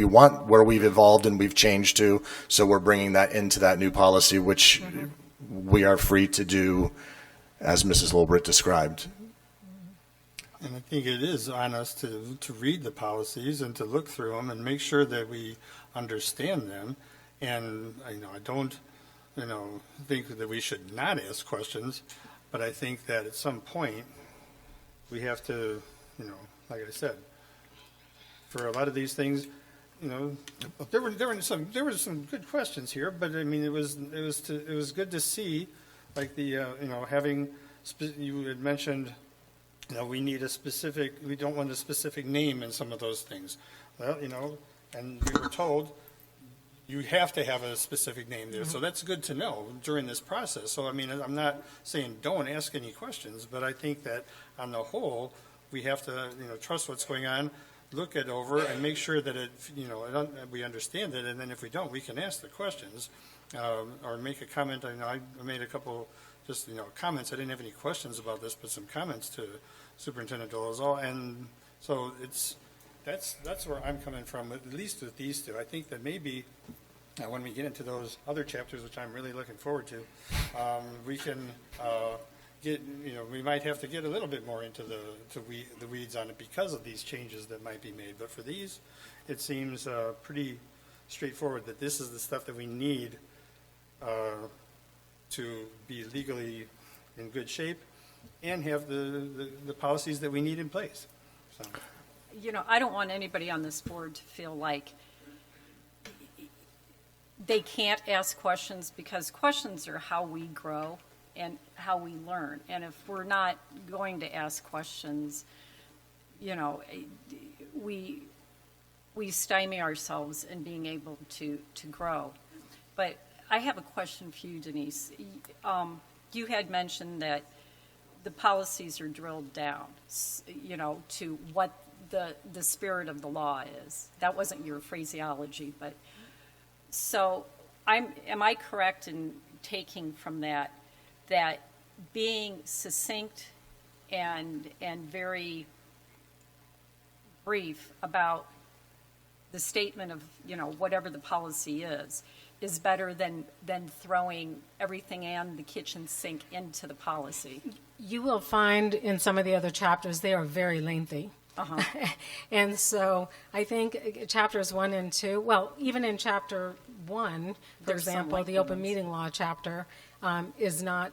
want where we've evolved and we've changed to, so we're bringing that into that new policy, which we are free to do as Mrs. Lolbert described. And I think it is on us to read the policies and to look through them and make sure that we understand them. And I don't, think that we should not ask questions, but I think that at some point we have to, like I said, for a lot of these things, there were some good questions here, but I mean it was good to see, like the having you had mentioned. We need we don't want a specific name in some of those things. Well, and we were told you have to have a specific name there. So that's good to know during this process. So, I mean, I'm not saying don't ask any questions, but I think that on the whole, we have to, trust what's going on, look it over and make sure that we understand it. And then if we don't, we can ask the questions, or make a comment. I made a couple comments. I didn't have any questions about this, but some comments to Superintendent Dolezal, and so that's where I'm coming from, at least with these two. I think that maybe when we get into those other chapters, which I'm really looking forward to, we can we might have to get a little bit more into the weeds on it because of these changes that might be made. But for these, it seems pretty straightforward that this is the stuff that we need to be legally in good shape and have the policies that we need in place. So. I don't want anybody on this board to feel like they can't ask questions, because questions are how we grow and how we learn. And if we're not going to ask questions, we stymie ourselves in being able to grow. But I have a question for you, Denise. You had mentioned that the policies are drilled down, to what the spirit of the law is. That wasn't your phraseology, but so am I correct in taking from that being succinct and very brief about the statement of whatever the policy is better than throwing everything and the kitchen sink into the policy? You will find in some of the other chapters they are very lengthy. And so I think chapters 1 and 2, well, even in chapter 1, for example, the open meeting law chapter is not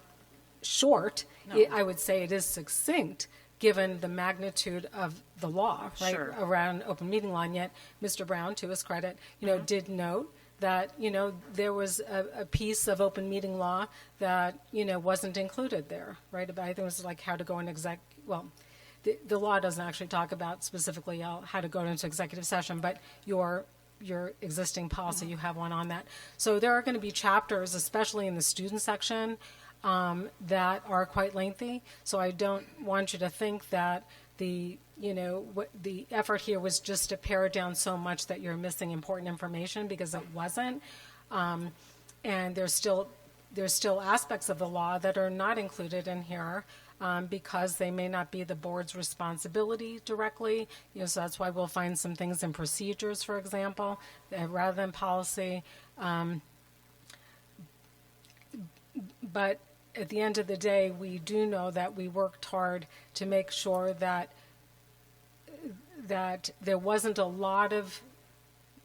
short. No. I would say it is succinct given the magnitude of the law, right, Sure. around open meeting law. And yet Mr. Brown, to his credit, did note that, there was a piece of open meeting law that, wasn't included there, right? I think it was like how to go in the law doesn't actually talk about specifically how to go into executive session, but your existing policy, you have one on that. So there are going to be chapters, especially in the student section, that are quite lengthy. So I don't want you to think that the effort here was just to pare it down so much that you're missing important information, because it wasn't. And there's still aspects of the law that are not included in here, because they may not be the board's responsibility directly. So that's why we'll find some things in procedures, for example, rather than policy. But at the end of the day, we do know that we worked hard to make sure that there wasn't a lot of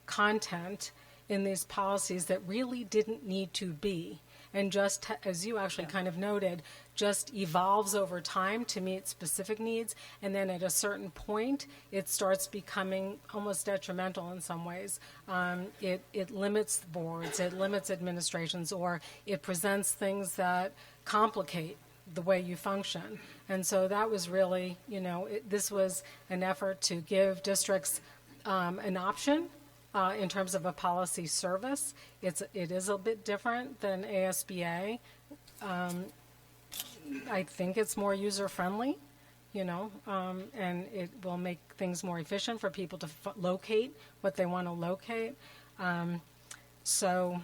content in these policies that really didn't need to be. And just as you actually kind of noted, just evolves over time to meet specific needs. And then at a certain point, it starts becoming almost detrimental in some ways. It limits boards, it limits administrations, or it presents things that complicate the way you function. And so that was really, this was an effort to give districts an option. In terms of a policy service, it is a bit different than ASBA. I think it's more user-friendly, and it will make things more efficient for people to locate what they want to locate. So,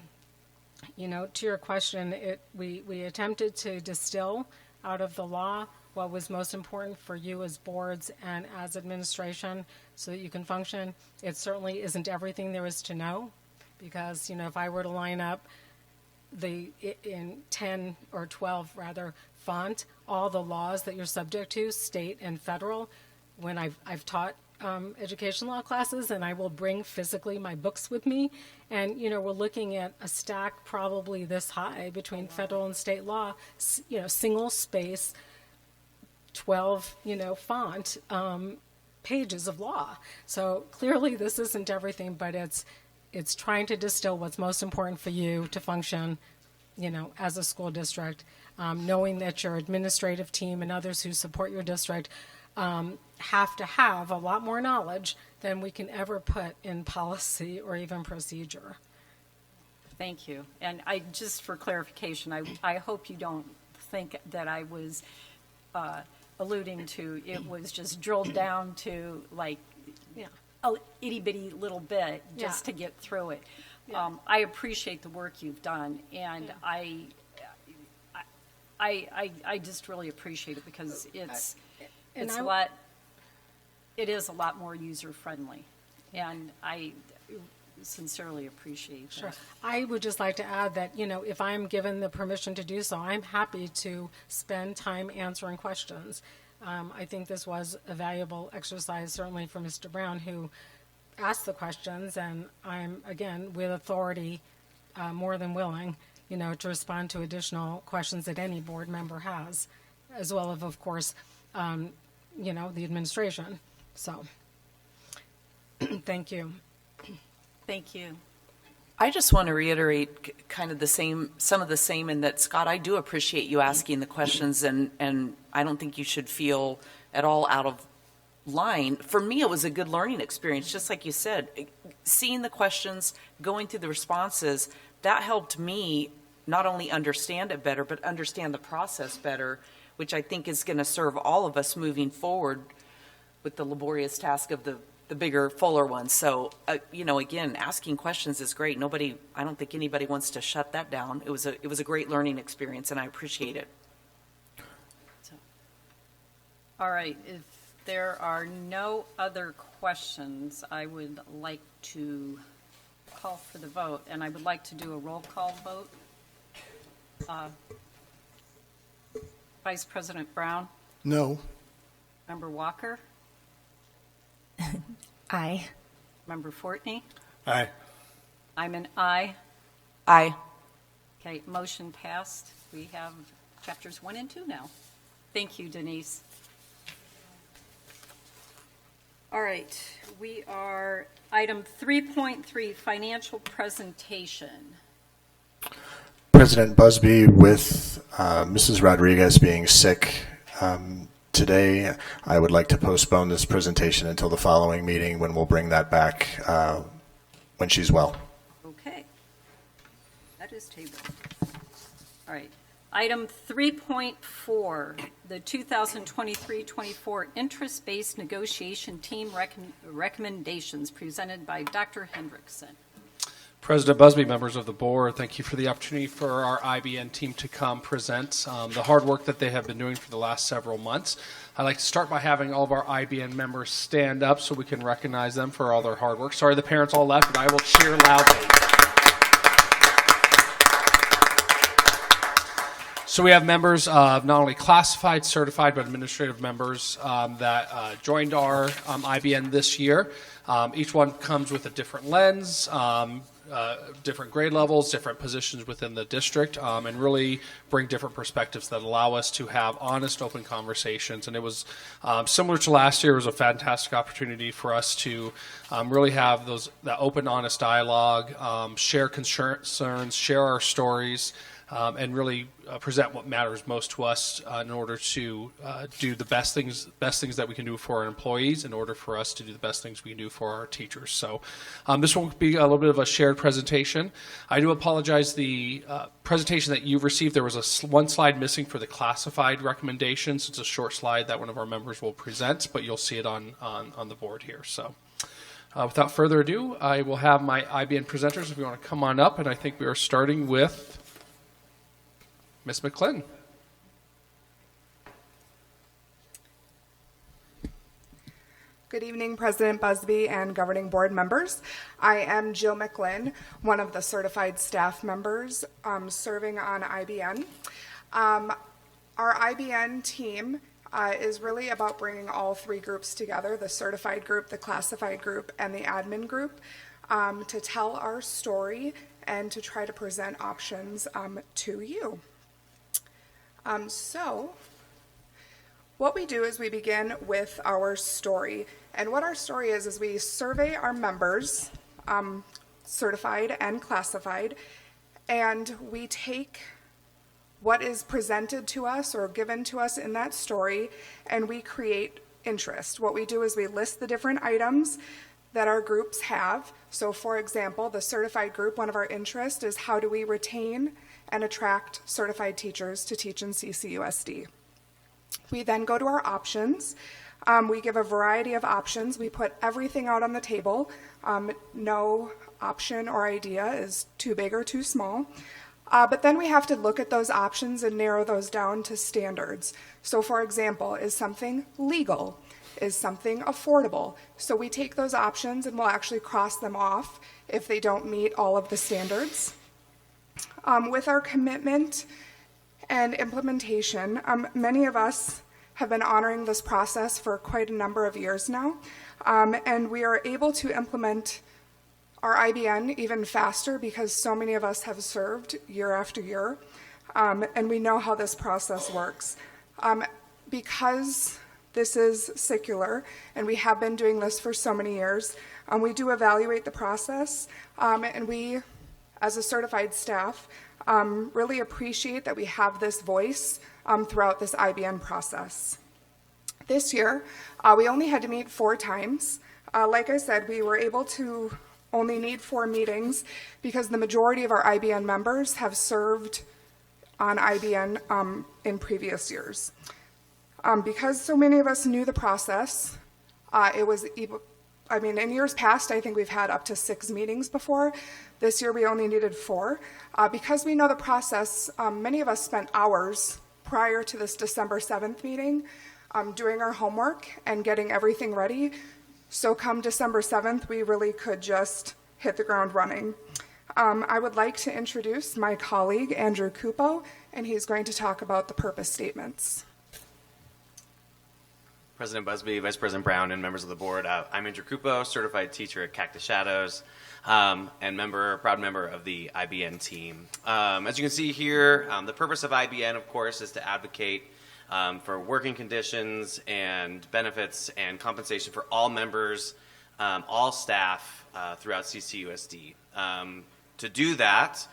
to your question, we attempted to distill out of the law what was most important for you as boards and as administration so that you can function. It certainly isn't everything there is to know, because, if I were to line up in 10 or 12 rather font all the laws that you're subject to, state and federal, when I've taught education law classes, and I will bring physically my books with me, and we're looking at a stack probably this high between federal and state law, single space 12 font pages of law. So clearly this isn't everything, but it's trying to distill what's most important for you to function as a school district, knowing that your administrative team and others who support your district have to have a lot more knowledge than we can ever put in policy or even procedure. Thank you. And just for clarification, I hope you don't think that I was alluding to it was just drilled down to like a itty bitty little bit just to get through it. I appreciate the work you've done, and I just really appreciate it, because it is a lot more user friendly, and I sincerely appreciate that. Sure. I would just like to add that, if I'm given the permission to do so, I'm happy to spend time answering questions. I think this was a valuable exercise, certainly for Mr. Brown, who asked the questions, and I'm, again, with authority, more than willing, to respond to additional questions that any board member has, as well as, of course, the administration. So, thank you. Thank you. I just want to reiterate kind of some of the same, in that, Scott, I do appreciate you asking the questions, and I don't think you should feel at all out of line. For me, it was a good learning experience, just like you said. Seeing the questions, going through the responses, that helped me not only understand it better, but understand the process better, which I think is going to serve all of us moving forward with the laborious task of the bigger, fuller ones. So, again, asking questions is great. I don't think anybody wants to shut that down. It was a great learning experience, and I appreciate it. All right. If there are no other questions, I would like to call for the vote, and I would like to do a roll call vote. Vice President Brown? No. Member Walker? Aye. Member Fortney? Aye. I'm an aye. Aye. Okay, motion passed. We have chapters 1 and 2 now. Thank you, Denise. All right, we are item 3.3, financial presentation. President Busby, with Mrs. Rodriguez being sick today, I would like to postpone this presentation until the following meeting, when we'll bring that back when she's well. Okay, that is tabled. All right, item 3.4, the 2023-24 interest-based negotiation team recommendations, presented by Dr. Hendrickson. President Busby, members of the board, thank you for the opportunity for our IBN team to come present the hard work that they have been doing for the last several months. I'd like to start by having all of our IBN members stand up so we can recognize them for all their hard work. Sorry the parents all left, but I will cheer loudly. So we have members of not only classified, certified, but administrative members that joined our IBN this year. Each one comes with a different lens, different grade levels, different positions within the district, and really bring different perspectives that allow us to have honest, open conversations. And it was similar to last year. It was a fantastic opportunity for us to really have that open, honest dialogue, share concerns, share our stories, and really present what matters most to us in order to do the best things that we can do for our employees, in order for us to do the best things we can do for our teachers. So this will be a little bit of a shared presentation. I do apologize. The presentation that you've received, there was one slide missing for the classified recommendations. It's a short slide that one of our members will present, but you'll see it on the board here. So without further ado, I will have my IBN presenters, if you want to come on up, and I think we are starting with Ms. McClin. Good evening, President Busby and governing board members. I am Jill McLinn, one of the certified staff members serving on IBN. Our IBN team is really about bringing all three groups together, the certified group, the classified group, and the admin group, to tell our story and to try to present options to you. So what we do is we begin with our story. And what our story is we survey our members, certified and classified, and we take what is presented to us or given to us in that story, and we create interest. What we do is we list the different items that our groups have. So for example, the certified group, one of our interests is how do we retain and attract certified teachers to teach in CCUSD. We then go to our options. We give a variety of options. We put everything out on the table. No option or idea is too big or too small. But then we have to look at those options and narrow those down to standards. So for example, is something legal? Is something affordable? So we take those options and we'll actually cross them off if they don't meet all of the standards. With our commitment and implementation, many of us have been honoring this process for quite a number of years now, and we are able to implement our IBN even faster because so many of us have served year after year, and we know how this process works. Because this is secular, and we have been doing this for so many years, we do evaluate the process, and we, as a certified staff, really appreciate that we have this voice throughout this IBN process. This year, we only had to meet 4 times. Like I said, we were able to only need 4 meetings because the majority of our IBN members have served on IBN in previous years. Because so many of us knew the process, in years past, I think we've had up to 6 meetings before. This year, we only needed 4. Because we know the process, many of us spent hours prior to this December 7th meeting doing our homework and getting everything ready. So come December 7th, we really could just hit the ground running. I would like to introduce my colleague, Andrew Cupo, and he's going to talk about the purpose statements. President Busby, Vice President Brown, and members of the board. I'm Andrew Cupo, certified teacher at Cactus Shadows, and proud member of the IBN team. As you can see here, the purpose of IBN, of course, is to advocate for working conditions and benefits and compensation for all members, all staff throughout CCUSD. To do that,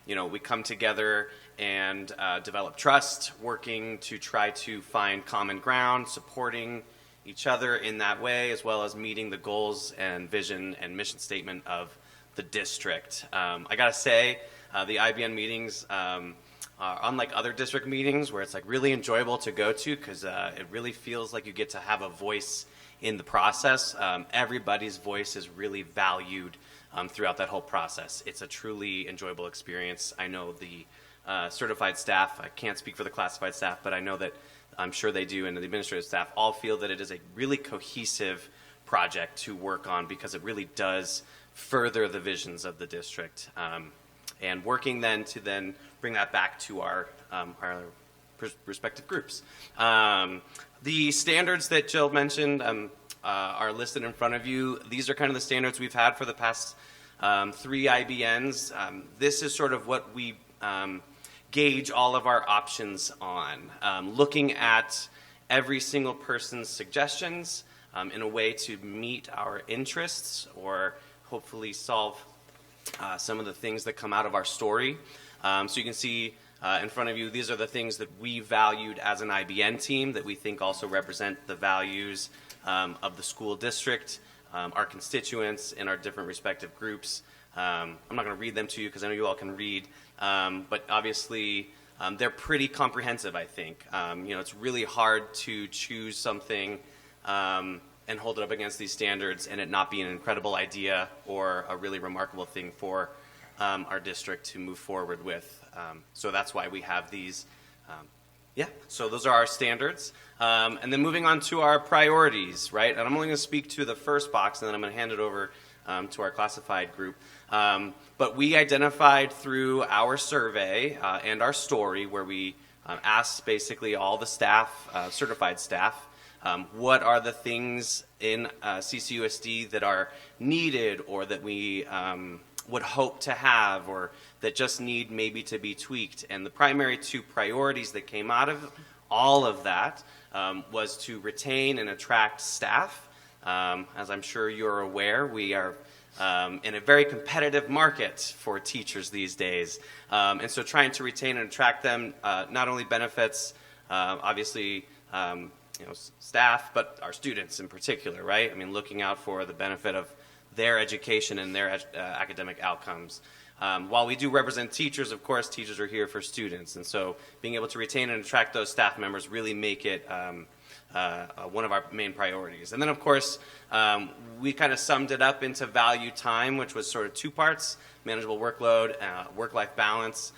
we come together and develop trust, working to try to find common ground, supporting each other in that way, as well as meeting the goals and vision and mission statement of the district. I gotta say, the IBN meetings are unlike other district meetings where it's like really enjoyable to go to because it really feels like you get to have a voice in the process. Everybody's voice is really valued throughout that whole process. It's a truly enjoyable experience. I know the certified staff, I can't speak for the classified staff, but I know that I'm sure they do, and the administrative staff all feel that it is a really cohesive project to work on because it really does further the visions of the district. And working then to bring that back to our respective groups. The standards that Jill mentioned are listed in front of you. These are kind of the standards we've had for the past 3 IBNs. This is sort of what we gauge all of our options on, looking at every single person's suggestions in a way to meet our interests or hopefully solve some of the things that come out of our story. So you can see in front of you, these are the things that we valued as an IBN team that we think also represent the values of the school district, our constituents, and our different respective groups. I'm not going to read them to you because I know you all can read, but obviously they're pretty comprehensive, I think. It's really hard to choose something and hold it up against these standards and it not be an incredible idea or a really remarkable thing for our district to move forward with. So that's why we have these Yeah, so those are our standards. And then moving on to our priorities, right? And I'm only going to speak to the first box, and then I'm going to hand it over to our classified group. But we identified through our survey and our story, where we asked basically all the staff, certified staff, what are the things in CCUSD that are needed or that we would hope to have or that just need maybe to be tweaked. And the primary two priorities that came out of all of that was to retain and attract staff. As I'm sure you're aware, we are in a very competitive market for teachers these days. And so trying to retain and attract them not only benefits, obviously, staff, but our students in particular, right? I mean, looking out for the benefit of their education and their academic outcomes. While we do represent teachers, of course, teachers are here for students. And so being able to retain and attract those staff members really make it one of our main priorities. And then, of course, we kind of summed it up into value time, which was sort of two parts: manageable workload, work-life balance,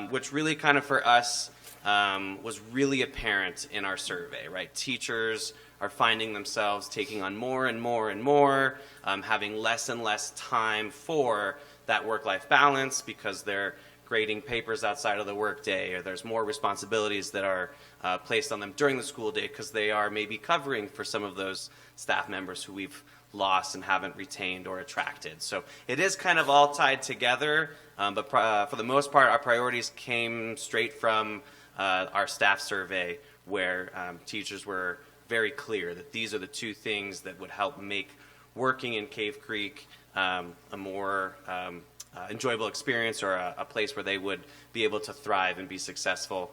which really kind of for us was really apparent in our survey, right? Teachers are finding themselves taking on more and more and more, having less and less time for that work-life balance because they're grading papers outside of the workday, or there's more responsibilities that are placed on them during the school day because they are maybe covering for some of those staff members who we've lost and haven't retained or attracted. So it is kind of all tied together, but for the most part, our priorities came straight from our staff survey, where teachers were very clear that these are the two things that would help make working in Cave Creek a more enjoyable experience, or a place where they would be able to thrive and be successful,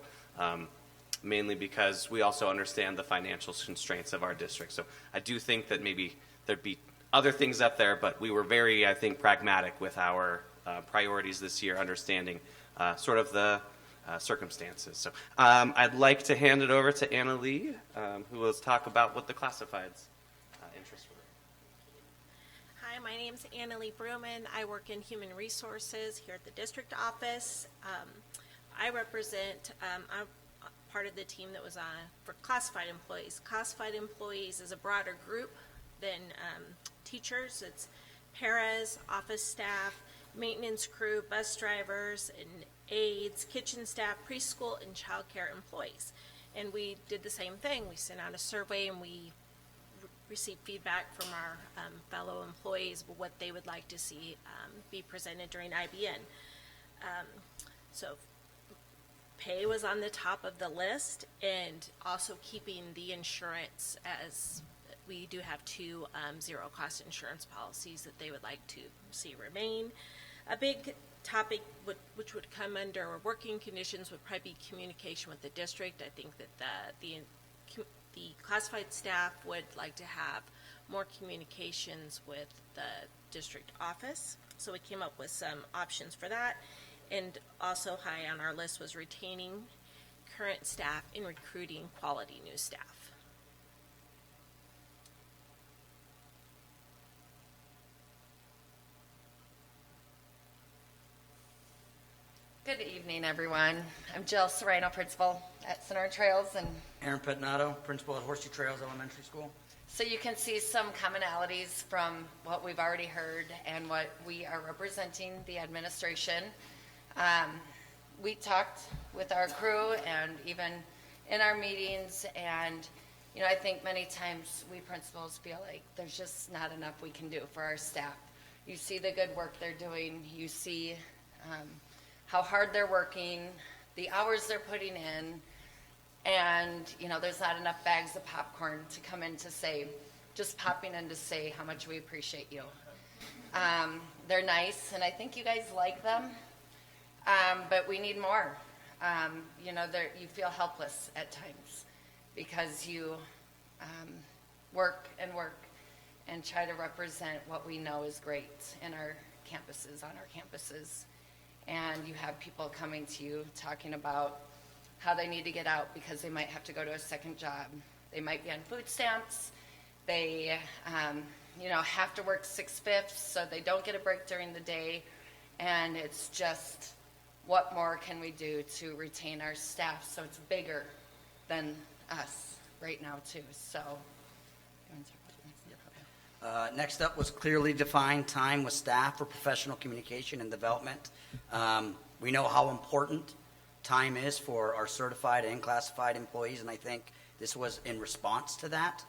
mainly because we also understand the financial constraints of our district. So I do think that maybe there'd be other things up there, but we were very, I think, pragmatic with our priorities this year, understanding sort of the circumstances. So I'd like to hand it over to Anna Lee, who will talk about what the classifieds interests were. Hi, my name's Anna Lee Bruman. I work in human resources here at the district office. I represent, I'm part of the team that was on for classified employees. Classified employees is a broader group than teachers. It's paras, office staff, maintenance crew, bus drivers, and aides, kitchen staff, preschool, and childcare employees. And we did the same thing. We sent out a survey and we received feedback from our fellow employees about what they would like to see be presented during IBN. So pay was on the top of the list, and also keeping the insurance, as we do have two zero cost insurance policies that they would like to see remain. A big topic which would come under working conditions would probably be communication with the district. I think that the classified staff would like to have more communications with the district office. So we came up with some options for that. And also high on our list was retaining current staff and recruiting quality new staff. Good evening, everyone. I'm Jill Serrano, principal at Sonora Trails, and Aaron Petnato, principal at Horseshoe Trails Elementary School. so you can see some commonalities from what we've already heard and what we are representing the administration. We talked with our crew and even in our meetings, and I think many times we principals feel like there's just not enough we can do for our staff. You see the good work they're doing, you see how hard they're working, the hours they're putting in, and there's not enough bags of popcorn to come in to say, just popping in to say how much we appreciate you. They're nice, and I think you guys like them, but we need more. You feel helpless at times because you work and work and try to represent what we know is great in our campuses, on our campuses. And you have people coming to you talking about how they need to get out because they might have to go to a second job. They might be on food stamps. They, have to work 6/5 so they don't get a break during the day. And it's just, what more can we do to retain our staff so it's bigger than us right now too. So next up was clearly defined time with staff for professional communication and development. We know how important time is for our certified and classified employees, and I think this was in response to that.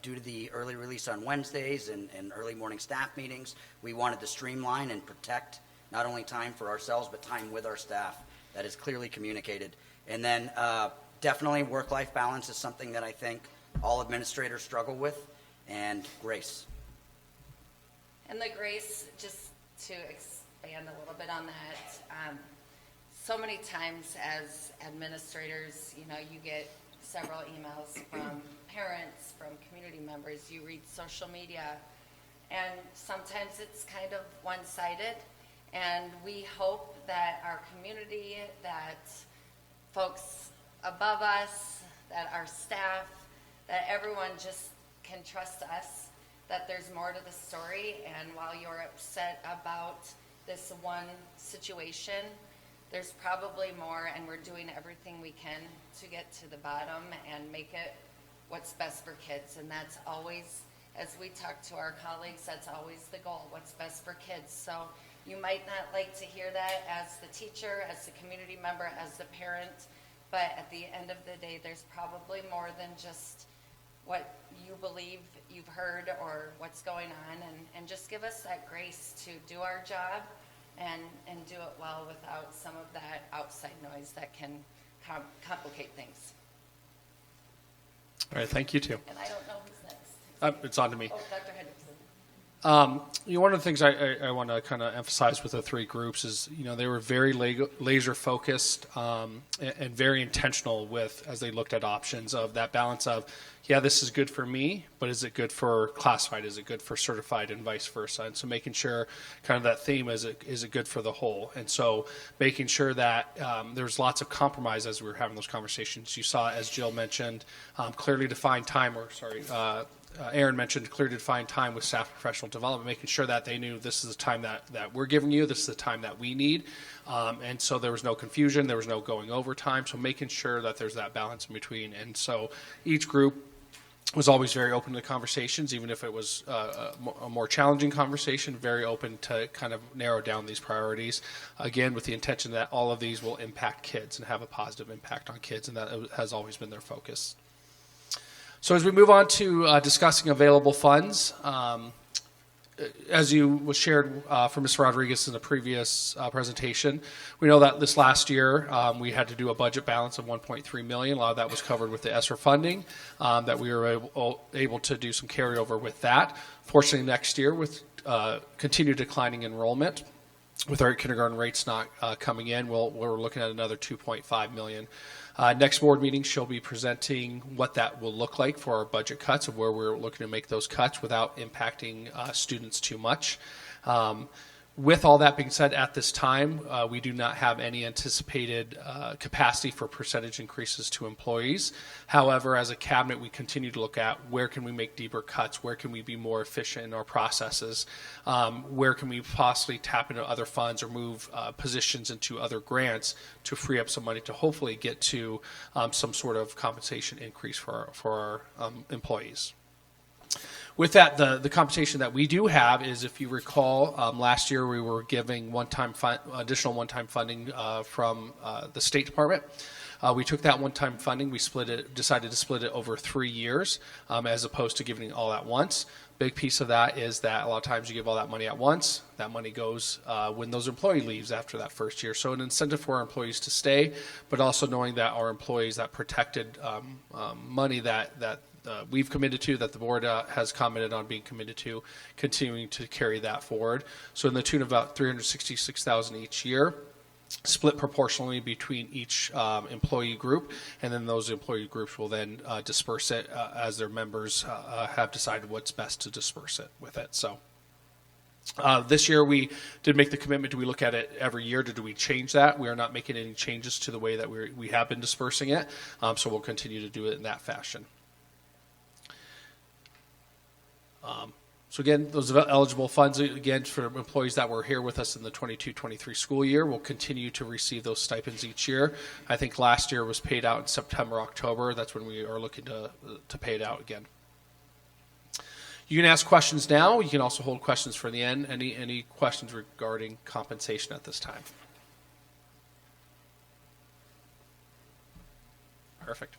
Due to the early release on Wednesdays and early morning staff meetings, we wanted to streamline and protect not only time for ourselves, but time with our staff that is clearly communicated. And then definitely work-life balance is something that I think all administrators struggle with, and grace. And the grace, just to expand a little bit on that, so many times as administrators, you know, you get several emails from parents, from community members, you read social media, and sometimes it's kind of one-sided, and we hope that our community, that folks above us, that our staff, that everyone just can trust us, that there's more to the story, and while you're upset about this one situation, there's probably more, and we're doing everything we can to get to the bottom and make it what's best for kids. And that's always, as we talk to our colleagues, that's always the goal, what's best for kids. So you might not like to hear that as the teacher, as the community member, as the parent, but at the end of the day, there's probably more than just what you believe you've heard or what's going on, and just give us that grace to do our job and do it well without some of that outside noise that can complicate things. All right, thank you too. And I don't know who's next. It's on to me. Oh, Dr. Hendrickson. One of the things I want to kind of emphasize with the three groups is, you know, they were very laser focused and very intentional with, as they looked at options of that balance of, yeah, this is good for me, but is it good for classified? Is it good for certified, and vice versa? And so making sure kind of that theme, is it good for the whole? And so making sure that there's lots of compromise as we were having those conversations. You saw, as Jill mentioned, clearly defined time, Aaron mentioned clearly defined time with staff professional development, making sure that they knew this is the time that we're giving you, this is the time that we need. And so there was no confusion, there was no going over time, so making sure that there's that balance in between. And so each group was always very open to conversations, even if it was a more challenging conversation, very open to kind of narrow down these priorities, again, with the intention that all of these will impact kids and have a positive impact on kids, and that has always been their focus. So as we move on to discussing available funds, as you was shared from Ms. Rodriguez in the previous presentation, we know that this last year we had to do a budget balance of $1.3 million. A lot of that was covered with the ESSER funding, that we were able to do some carryover with that. Fortunately, next year with continued declining enrollment, with our kindergarten rates not coming in, we're looking at another $2.5 million. Next board meeting, she'll be presenting what that will look like for our budget cuts and where we're looking to make those cuts without impacting students too much. With all that being said, at this time, we do not have any anticipated capacity for percentage increases to employees. However, as a cabinet, we continue to look at where can we make deeper cuts, where can we be more efficient in our processes, where can we possibly tap into other funds or move positions into other grants to free up some money to hopefully get to some sort of compensation increase for our employees. With that, the compensation that we do have is, if you recall, last year we were giving additional one-time funding from the State Department. We took that one-time funding, we decided to split it over 3 years, as opposed to giving it all at once. Big piece of that is that a lot of times you give all that money at once, that money goes when those employee leaves after that first year. So an incentive for our employees to stay, but also knowing that our employees, that protected money that we've committed to, that the board has commented on being committed to, continuing to carry that forward. So in the tune of about $366,000 each year, split proportionally between each employee group, and then those employee groups will then disperse it as their members have decided what's best to disperse it with it. So this year we did make the commitment. Do we look at it every year? Do we change that? We are not making any changes to the way that we have been dispersing it, so we'll continue to do it in that fashion. So again, those eligible funds, again, for employees that were here with us in the 22-23 school year will continue to receive those stipends each year. I think last year was paid out in September, October. That's when we are looking to pay it out again. You can ask questions now. You can also hold questions for the end. Any questions regarding compensation at this time? Perfect.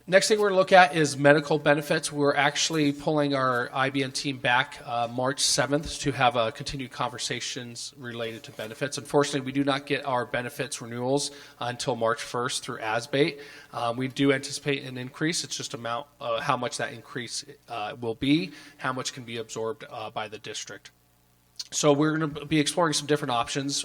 Next thing we're going to look at is medical benefits. We're actually pulling our IBN team back March 7th to have continued conversations related to benefits. Unfortunately, we do not get our benefits renewals until March 1st through ASBATE. We do anticipate an increase. It's just how much that increase will be, how much can be absorbed by the district. So we're going to be exploring some different options,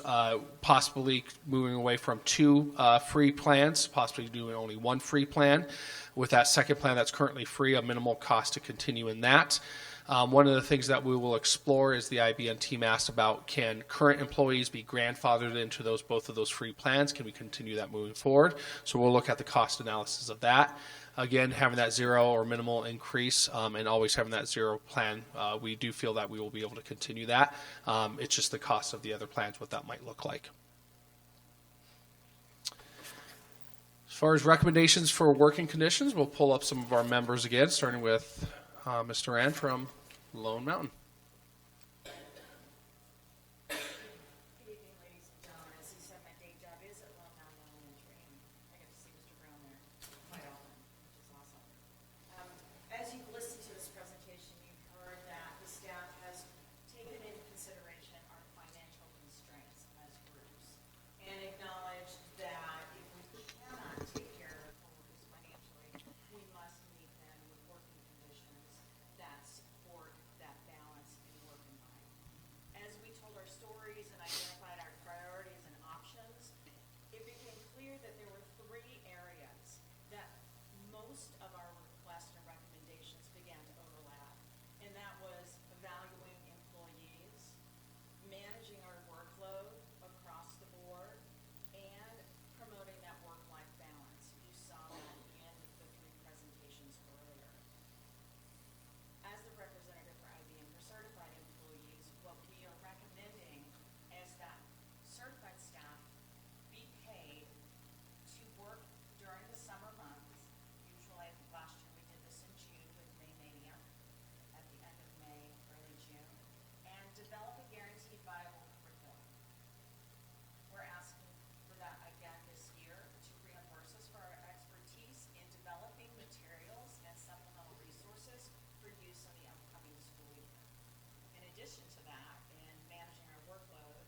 possibly moving away from 2 free plans, possibly doing only 1 free plan. With that second plan that's currently free, a minimal cost to continue in that. One of the things that we will explore is the IBN team asked about, can current employees be grandfathered into both of those free plans? Can we continue that moving forward? So we'll look at the cost analysis of that. Again, having that 0 or minimal increase and always having that 0 plan, we do feel that we will be able to continue that. It's just the cost of the other plans, what that might look like. As far as recommendations for working conditions, we'll pull up some of our members again, starting with Mr. Rand from Lone Mountain. Good evening, ladies and gentlemen. As he said, my day job is at Lone Mountain Elementary, and I get to see Mr. Brown there quite often, which is awesome. As you've listened to this presentation, you've heard that the staff has taken into consideration our financial constraints as groups and acknowledged that if we cannot take care of our workers financially, we must meet them with working conditions that support that balance in work and life. As we told our stories and identified our priorities and options, it became clear that there were 3 areas that most of our requests and recommendations began to overlap, and that was evaluating employees, managing our workload across the board, and promoting that work-life balance. You saw that in the 3 presentations earlier. As the representative for IBM for certified employees, what we are recommending is that certified staff be paid to work during the summer months. Usually, last year we did this in June with May Mania, at the end of May, early June, and develop a guaranteed viable curriculum. We're asking for that again this year to reimburse us for our expertise in developing materials and supplemental resources for use in the upcoming school year. In addition to that, in managing our workload,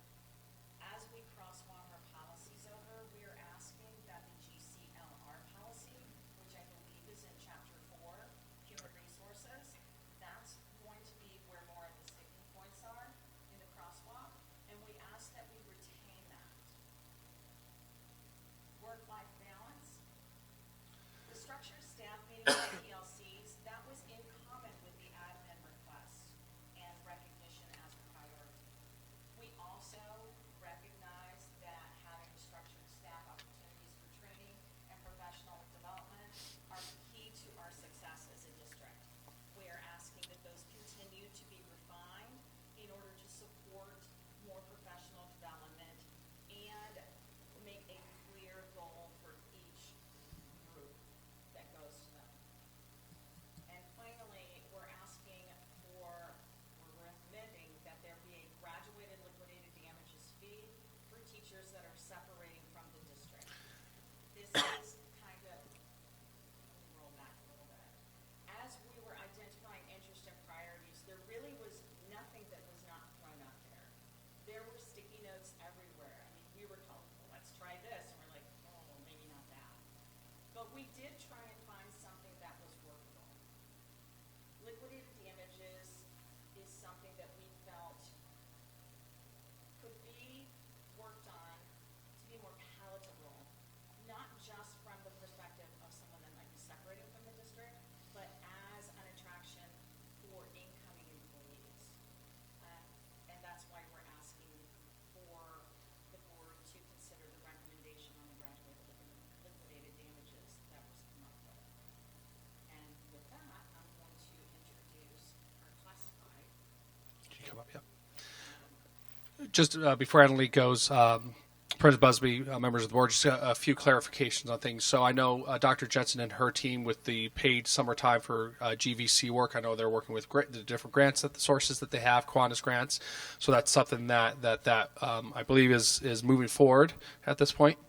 as we crosswalk our policies over, we are asking that the GCLR policy, which I believe is in Chapter 4, Human Resources, that's going to be where more of the sticking points are in the crosswalk, and we ask that we retain that. Work-life balance. The structured staff meeting with PLCs, that was in common with the admin requests and recognition as a priority. We also recognize that having structured staff opportunities for training and professional development are key to our success as a district. We are asking that those continue to be refined in order to support more professional development and make a clear goal for each group that goes to them. And finally, we're recommending that there be a graduated liquidated damages fee for teachers that are separating from the district. This is kind of, let me roll back a little bit. As we were identifying interest and priorities, there really was nothing that was not thrown up there. There were sticky notes everywhere. I mean, we were told, well, let's try this, and we're like, oh, maybe not that. But we did try and find something that was workable. Liquidated damages is something that we felt could be worked on to be more palatable, not just from the perspective of someone that might be separating from the district, but as an attraction for incoming employees. And that's why we're asking for the board to consider the recommendation on the graduated liquidated damages that was come Just before Annalie goes, President Busby, members of the board, just a few clarifications on things. So I know Dr. Jensen and her team with the paid summertime for GVC work. I know they're working with the different grants, the sources that they have, Kiwanis grants. So that's something that I believe is moving forward at this point.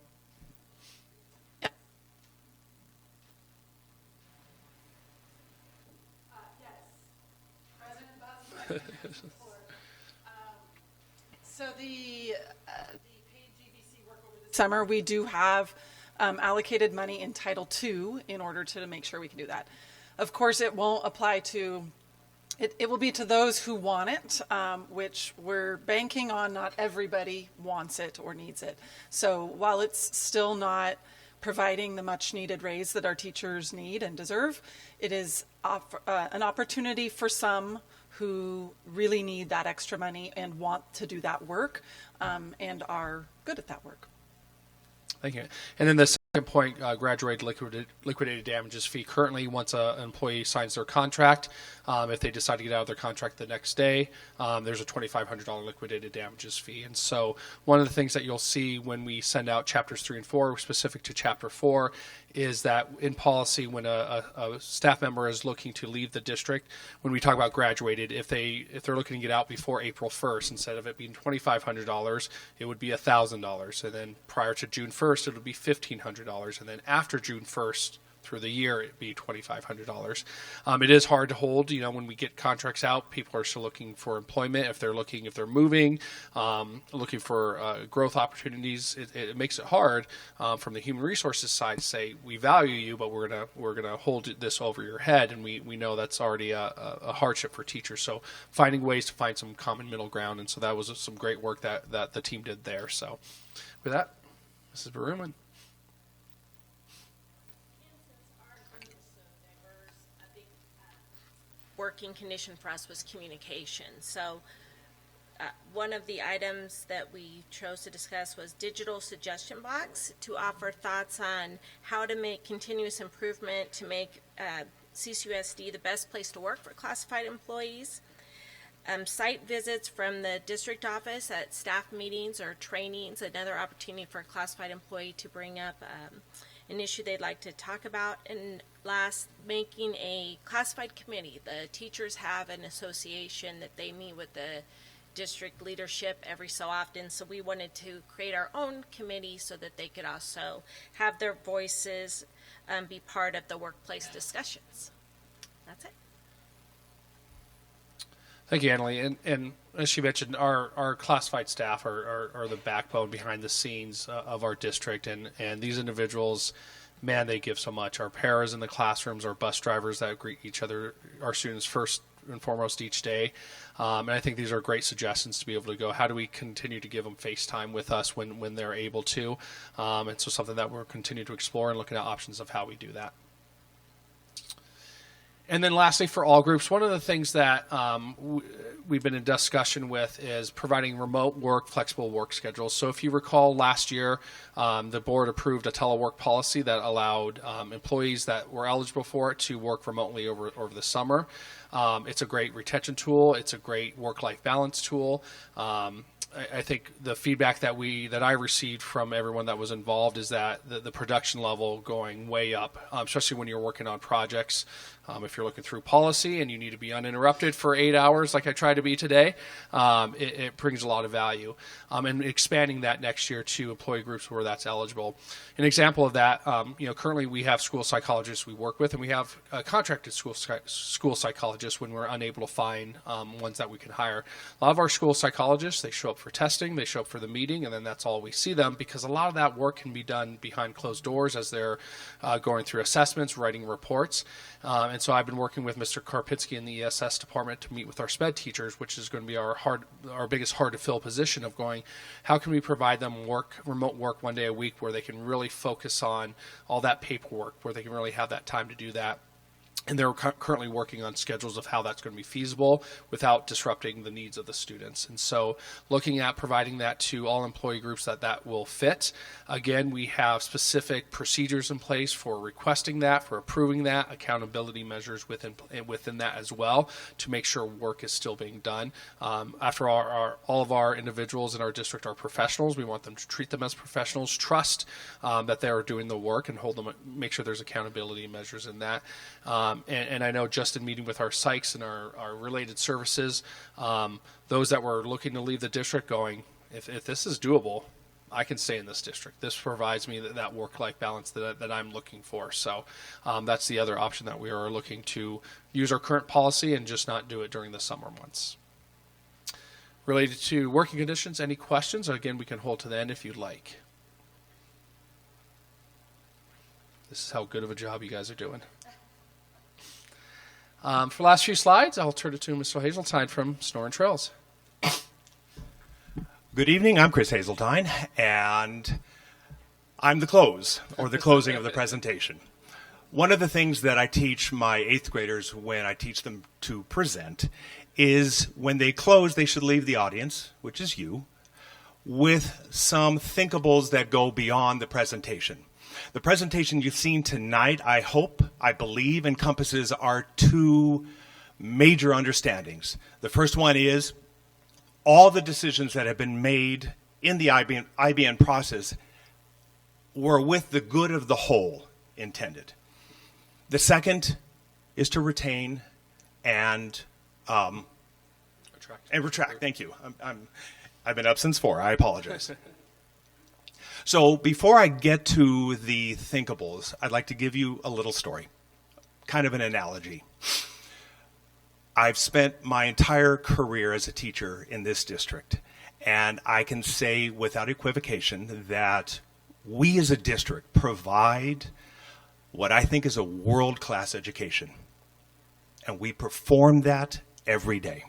So the paid GVC work over the summer, we do have allocated money in Title II in order to make sure we can do that. Of course, it won't apply to, it will be to those who want it, which we're banking on not everybody wants it or needs it. So while it's still not providing the much needed raise that our teachers need and deserve, it is an opportunity for some who really need that extra money and want to do that work and are good at that work. Thank you. And then the second point, graduated liquidated damages fee. Currently, once an employee signs their contract, if they decide to get out of their contract the next day, there's a $2,500 liquidated damages fee. And so one of the things that you'll see when we send out chapters 3 and 4, specific to chapter 4, is that in policy, when a staff member is looking to leave the district, when we talk about graduated, if they're looking to get out before April 1st, instead of it being $2,500, it would be $1,000. And then prior to June 1st, it would be $1,500. And then after June 1st, through the year, it'd be $2,500. It is hard to hold. When we get contracts out, people are still looking for employment. If they're moving, looking for growth opportunities, it makes it hard from the human resources side to say, we value you, but we're gonna hold this over your head, and we know that's already a hardship for teachers. So finding ways to find some common middle ground, and so that was some great work that the team did there. So with that, Mrs. Baruman. Working condition for us was communication. So one of the items that we chose to discuss was digital suggestion box to offer thoughts on how to make continuous improvement to make CCUSD the best place to work for classified employees. Site visits from the district office at staff meetings or trainings, another opportunity for a classified employee to bring up an issue they'd like to talk about. And last, making a classified committee. The teachers have an association that they meet with the district leadership every so often, so we wanted to create our own committee so that they could also have their voices be part of the workplace discussions. That's it. Thank you, Annalie. And as she mentioned, our classified staff are the backbone behind the scenes of our district. And these individuals, man, they give so much. Our paras in the classrooms, our bus drivers that greet each other, our students first and foremost each day. And I think these are great suggestions to be able to go, how do we continue to give them FaceTime with us when they're able to? And so something that we're continuing to explore and looking at options of how we do that. And then lastly, for all groups, one of the things that we've been in discussion with is providing remote work, flexible work schedules. So if you recall last year, the board approved a telework policy that allowed employees that were eligible for it to work remotely over the summer. It's a great retention tool. It's a great work-life balance tool. I think the feedback that I received from everyone that was involved is that the production level going way up, especially when you're working on projects. If you're looking through policy and you need to be uninterrupted for 8 hours like I try to be today, it brings a lot of value. And expanding that next year to employee groups where that's eligible. An example of that, currently we have school psychologists we work with, and we have contracted school psychologists when we're unable to find ones that we can hire. A lot of our school psychologists, they show up for testing, they show up for the meeting, and then that's all we see them, because a lot of that work can be done behind closed doors as they're going through assessments, writing reports. And so I've been working with Mr. Karpinski in the ESS department to meet with our SPED teachers, which is going to be our biggest hard-to-fill position of going, how can we provide them remote work 1 day a week where they can really focus on all that paperwork, where they can really have that time to do that. And they're currently working on schedules of how that's going to be feasible without disrupting the needs of the students. And so looking at providing that to all employee groups that will fit. Again, we have specific procedures in place for requesting that, for approving that, accountability measures within that as well to make sure work is still being done. After all of our individuals in our district are professionals, we want them to treat them as professionals, trust that they are doing the work, and hold them, make sure there's accountability measures in that. And I know just in meeting with our psychs and our related services, those that were looking to leave the district going, if this is doable, I can stay in this district. This provides me that work-life balance that I'm looking for. So that's the other option, that we are looking to use our current policy and just not do it during the summer months. Related to working conditions, any questions? Again, we can hold to the end if you'd like. This is how good of a job you guys are doing. For the last few slides, I'll turn it to Mr. Hazeltine from Snoring Trails. Good evening. I'm Chris Hazeltine, and I'm the closing of the presentation. One of the things that I teach my 8th graders when I teach them to present is when they close, they should leave the audience, which is you, with some thinkables that go beyond the presentation. The presentation you've seen tonight, I believe, encompasses our 2 major understandings. The first one is all the decisions that have been made in the IBN process were with the good of the whole intended. The second is to retain and retract. Thank you. I've been up since 4. I apologize. So before I get to the thinkables, I'd like to give you a little story, kind of an analogy. I've spent my entire career as a teacher in this district, and I can say without equivocation that we as a district provide what I think is a world-class education, and we perform that every day.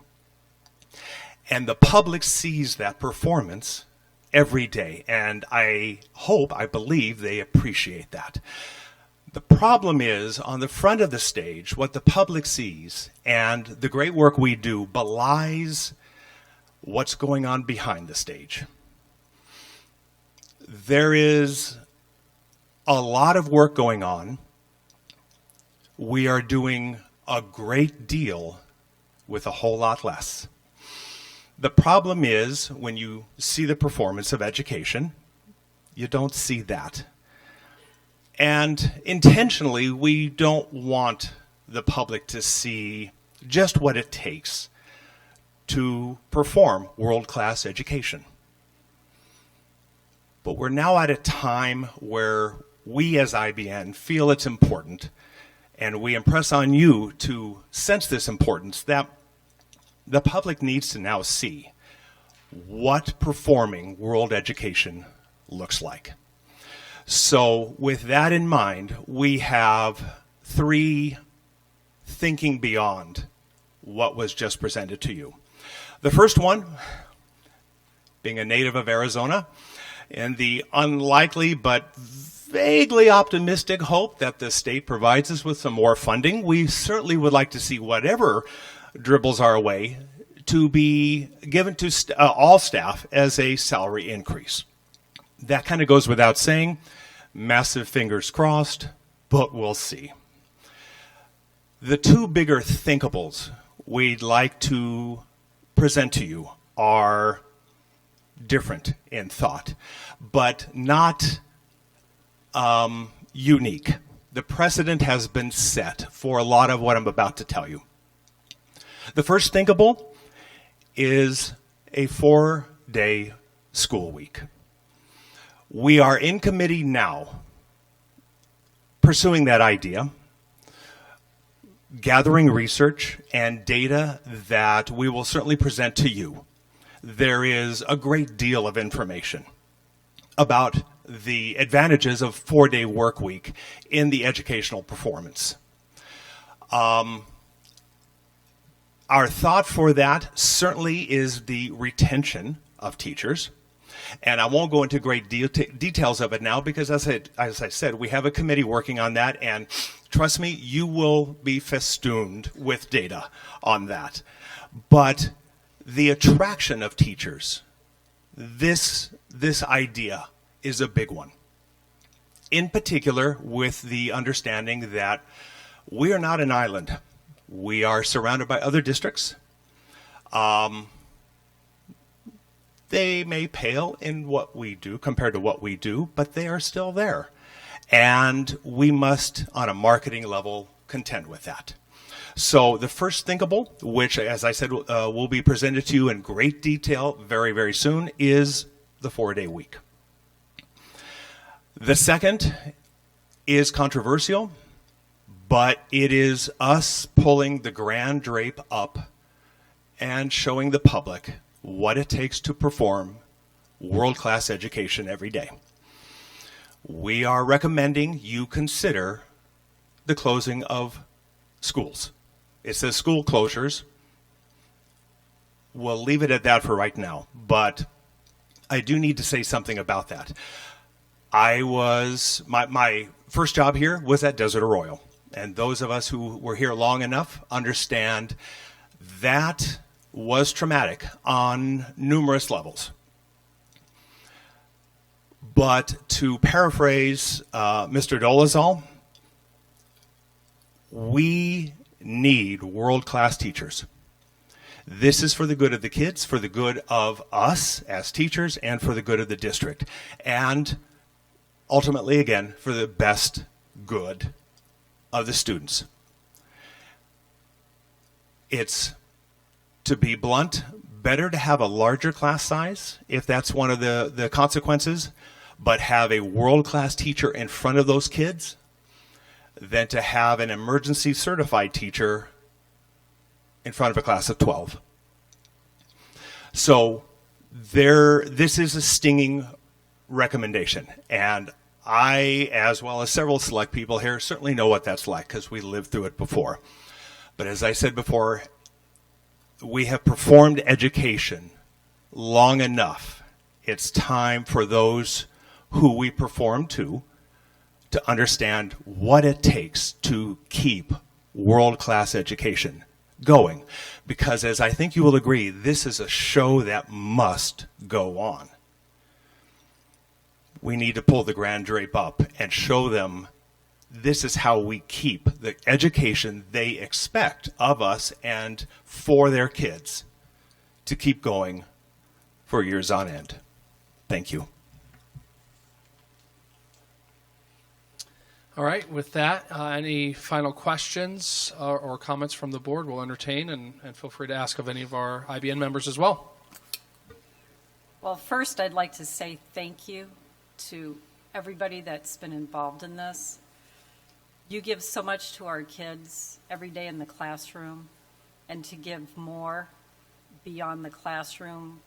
And the public sees that performance every day, and I believe they appreciate that. The problem is, on the front of the stage, what the public sees and the great work we do belies what's going on behind the stage. There is a lot of work going on. We are doing a great deal with a whole lot less. The problem is, when you see the performance of education, you don't see that. And intentionally, we don't want the public to see just what it takes to perform world-class education. But we're now at a time where we as IBN feel it's important, and we impress on you to sense this importance, that the public needs to now see what performing world education looks like. So with that in mind, we have 3 thinking beyond what was just presented to you. The first one, being a native of Arizona, and the unlikely but vaguely optimistic hope that the state provides us with some more funding, we certainly would like to see whatever dribbles our way to be given to all staff as a salary increase. That kind of goes without saying. Massive fingers crossed, but we'll see. The 2 bigger thinkables we'd like to present to you are different in thought, but not unique. The precedent has been set for a lot of what I'm about to tell you. The first thinkable is a 4-day school week. We are in committee now pursuing that idea, gathering research and data that we will certainly present to you. There is a great deal of information about the advantages of 4-day work week in the educational performance. Our thought for that certainly is the retention of teachers. And I won't go into great details of it now because, as I said, we have a committee working on that, and Trust me, you will be festooned with data on that. But the attraction of teachers, this idea is a big one. In particular, with the understanding that we are not an island. We are surrounded by other districts. They may pale in what we do compared to what we do, but they are still there. And we must, on a marketing level, contend with that. So the first thinkable, which, as I said, will be presented to you in great detail very, very soon, is the 4-day week. The second is controversial, but it is us pulling the grand drape up and showing the public what it takes to perform world-class education every day. We are recommending you consider the closing of schools. It says school closures. We'll leave it at that for right now, but I do need to say something about that. My first job here was at Desert Arroyo, and those of us who were here long enough understand that was traumatic on numerous levels. But to paraphrase Mr. Dolezal, we need world-class teachers. This is for the good of the kids, for the good of us as teachers, and for the good of the district. And ultimately, again, for the best good of the students. It's, to be blunt, better to have a larger class size, if that's one of the consequences, but have a world-class teacher in front of those kids than to have an emergency certified teacher in front of a class of 12. So this is a stinging recommendation, and I, as well as several select people here, certainly know what that's like because we lived through it before. But as I said before, we have performed education long enough. It's time for those who we perform to understand what it takes to keep world-class education going. Because as I think you will agree, this is a show that must go on. We need to pull the grand drape up and show them this is how we keep the education they expect of us and for their kids to keep going for years on end. Thank you. All right, with that, any final questions or comments from the board we'll entertain, and feel free to ask of any of our IBN members as well. Well, first, I'd like to say thank you to everybody that's been involved in this. You give so much to our kids every day in the classroom, and to give more beyond the classroom,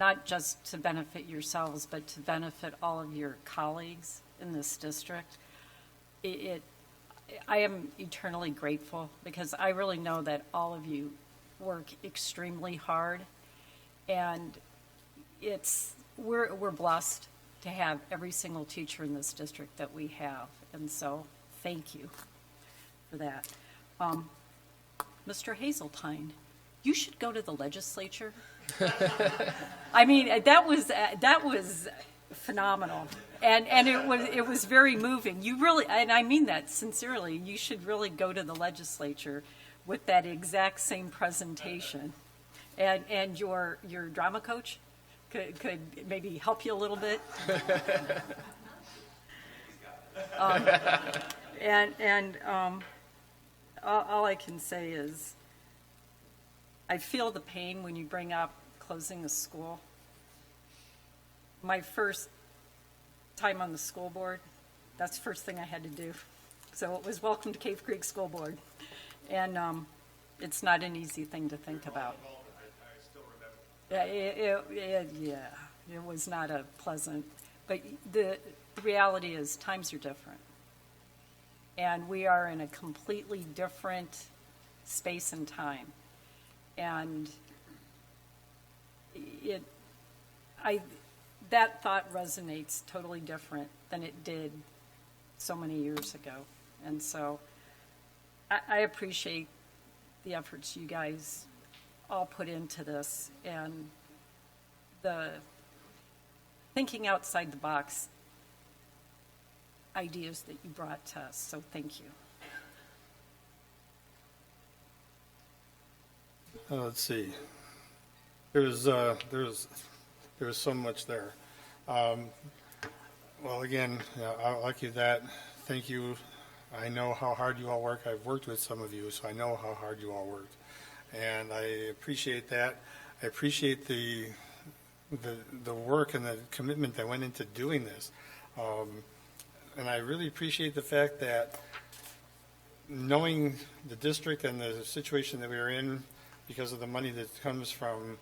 not just to benefit yourselves, but to benefit all of your colleagues in this district. I am eternally grateful because I really know that all of you work extremely hard, and we're blessed to have every single teacher in this district that we have, and so thank you for that. Mr. Hazeltine, you should go to the legislature. I mean, that was phenomenal, and it was very moving. You really, and I mean that sincerely, you should really go to the legislature with that exact same presentation, and your drama coach could maybe help you a little bit. All I can say is I feel the pain when you bring up closing the school. My first time on the school board, that's the first thing I had to do. So it was welcome to Cave Creek School Board. And it's not an easy thing to think about. It was not a pleasant, but the reality is times are different. And we are in a completely different space and time. And that thought resonates totally different than it did so many years ago. And so I appreciate the efforts you guys all put into this and the thinking outside the box ideas that you brought to us. So thank you. Let's see. There was so much there. Well, again, I'll like you that. Thank you. I know how hard you all work. I've worked with some of you, so I know how hard you all worked, and I appreciate that. I appreciate the work and the commitment that went into doing this, and I really appreciate the fact that knowing the district and the situation that we are in, because of the money that comes from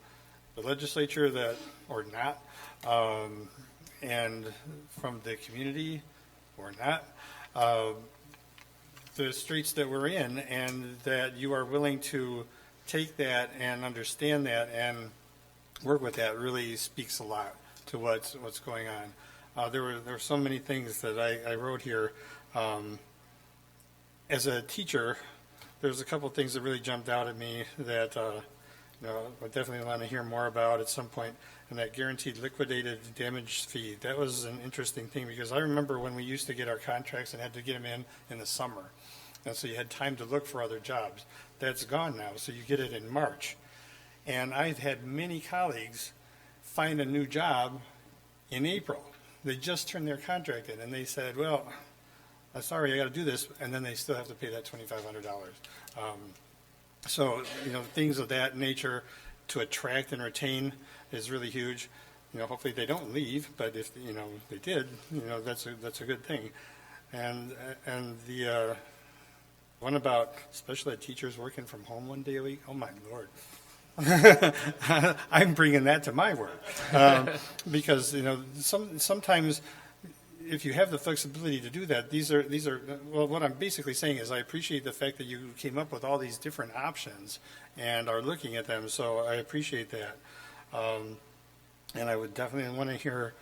the legislature that or not, and from the community or not. The streets that we're in, and that you are willing to take that and understand that and work with that really speaks a lot to what's going on. There were so many things that I wrote here. As a teacher, there's a couple of things that really jumped out at me that I definitely want to hear more about at some point. And that guaranteed liquidated damage fee, that was an interesting thing, because I remember when we used to get our contracts and had to get them in the summer. And so you had time to look for other jobs. That's gone now, so you get it in March. And I've had many colleagues find a new job in April. They just turned their contract in, and they said, well, I'm sorry, I got to do this, and then they still have to pay that $2,500. So, things of that nature to attract and retain is really huge. Hopefully they don't leave, but if they did, that's a good thing. And the one about special ed teachers working from home one day a week. Oh my Lord. I'm bringing that to my work, because sometimes if you have the flexibility to do that, these are well, what I'm basically saying is I appreciate the fact that you came up with all these different options and are looking at them. So I appreciate that. And I would definitely want to hear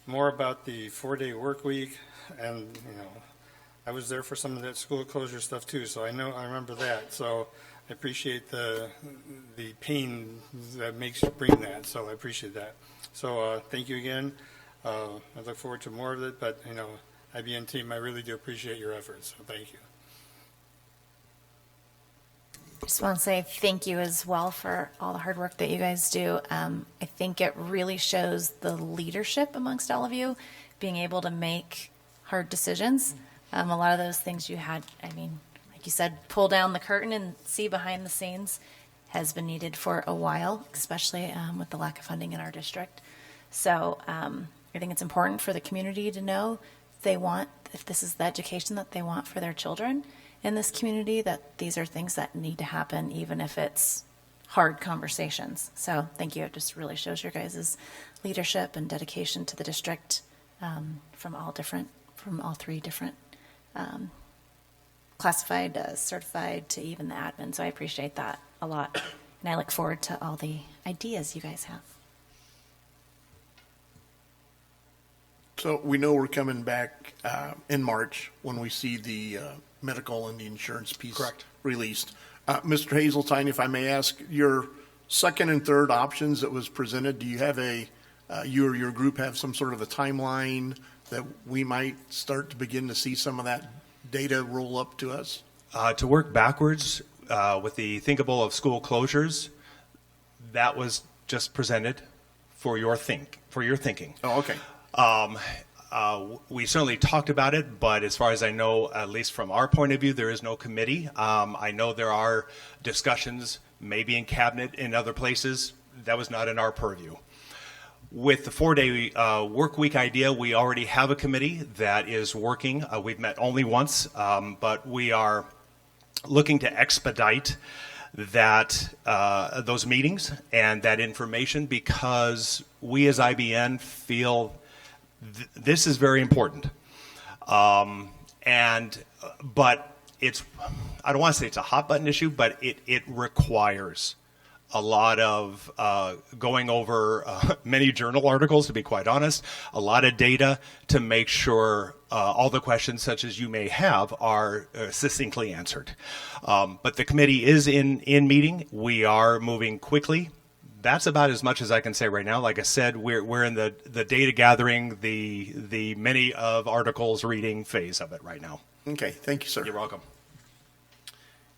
more about the 4-day work week. And, I was there for some of that school closure stuff too, so I remember that. So I appreciate the pain that makes you bring that. So I appreciate that. So thank you again. I look forward to more of it, but, IBN team, I really do appreciate your efforts. So thank you. I just want to say thank you as well for all the hard work that you guys do. I think it really shows the leadership amongst all of you, being able to make hard decisions. A lot of those things you had, like you said, pull down the curtain and see behind the scenes has been needed for a while, especially with the lack of funding in our district. So I think it's important for the community to know if this is the education that they want for their children in this community, that these are things that need to happen, even if it's hard conversations. So thank you. It just really shows your guys' leadership and dedication to the district from all three different classified, certified, to even the admin. So I appreciate that a lot. And I look forward to all the ideas you guys have. So we know we're coming back in March when we see the medical and the insurance piece released. Mr. Hazeltine, if I may ask, your second and third options that was presented, do you have you or your group have some sort of a timeline that we might start to begin to see some of that data roll up to us? To work backwards with the thinkable of school closures, that was just presented for your thinking. Oh, okay. We certainly talked about it, but as far as I know, at least from our point of view, there is no committee. I know there are discussions, maybe in cabinet, in other places. That was not in our purview. With the 4-day work week idea, we already have a committee that is working. We've met only once, but we are looking to expedite those meetings and that information, because we as IBN feel this is very important. But it's, I don't want to say it's a hot button issue, but it requires a lot of going over many journal articles, to be quite honest, a lot of data to make sure all the questions such as you may have are succinctly answered. But the committee is in meeting. We are moving quickly. That's about as much as I can say right now. Like I said, we're in the data gathering, the many of articles reading phase of it right now. Okay, thank you, sir. You're welcome.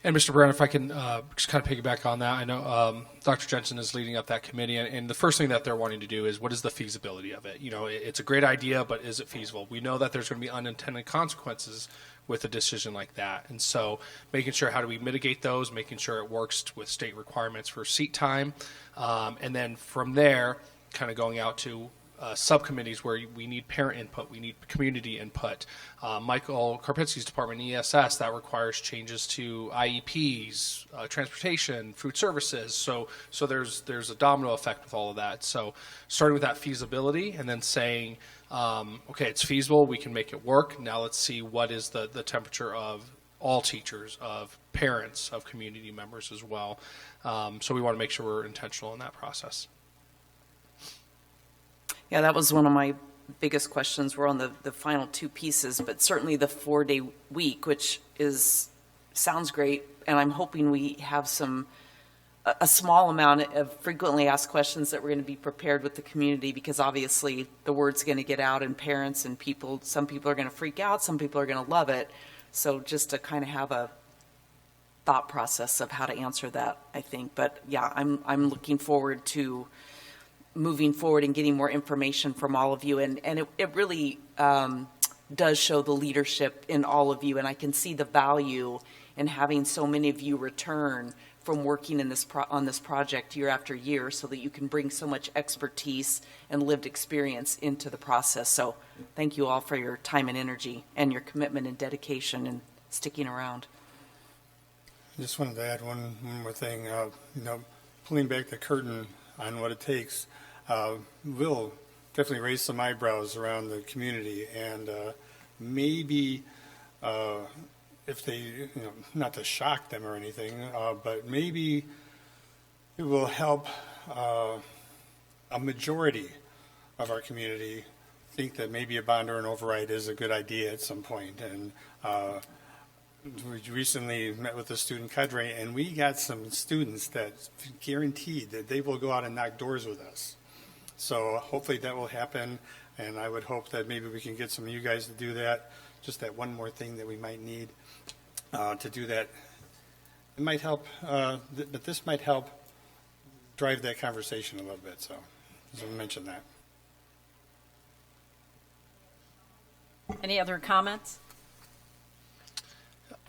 And Mr. Brown, if I can just kind of piggyback on that, I know Dr. Jensen is leading up that committee, and the first thing that they're wanting to do is what is the feasibility of it? You know, it's a great idea, but is it feasible? We know that there's going to be unintended consequences with a decision like that, and so making sure how do we mitigate those, making sure it works with state requirements for seat time, and then from there, kind of going out to subcommittees where we need parent input, we need community input. Michael Karpinski's department, ESS, that requires changes to IEPs, transportation, food services. So there's a domino effect with all of that. So starting with that feasibility and then saying, okay, it's feasible, we can make it work. Now let's see what is the temperature of all teachers, of parents, of community members as well. So we want to make sure we're intentional in that process. Yeah, that was one of my biggest questions. We're on the final two pieces, but certainly the 4-day week, which sounds great, and I'm hoping we have a small amount of frequently asked questions that we're going to be prepared with the community, because obviously the word's going to get out, and parents and people, some people are going to freak out, some people are going to love it. So just to kind of have a thought process of how to answer that, I think. But yeah, I'm looking forward to moving forward and getting more information from all of you. And it really does show the leadership in all of you. And I can see the value in having so many of you return from working in on this project year after year, so that you can bring so much expertise and lived experience into the process. So thank you all for your time and energy and your commitment and dedication and sticking around. I just wanted to add one more thing. Pulling back the curtain on what it takes will definitely raise some eyebrows around the community, and maybe if they, not to shock them or anything, but maybe it will help a majority of our community think that maybe a bond or an override is a good idea at some point. And we recently met with the student cadre, and we got some students that guaranteed that they will go out and knock doors with us. So hopefully that will happen, and I would hope that maybe we can get some of you guys to do that. Just that one more thing that we might need to do that. It might help, but this might help drive that conversation a little bit. So just want to mention that. Any other comments?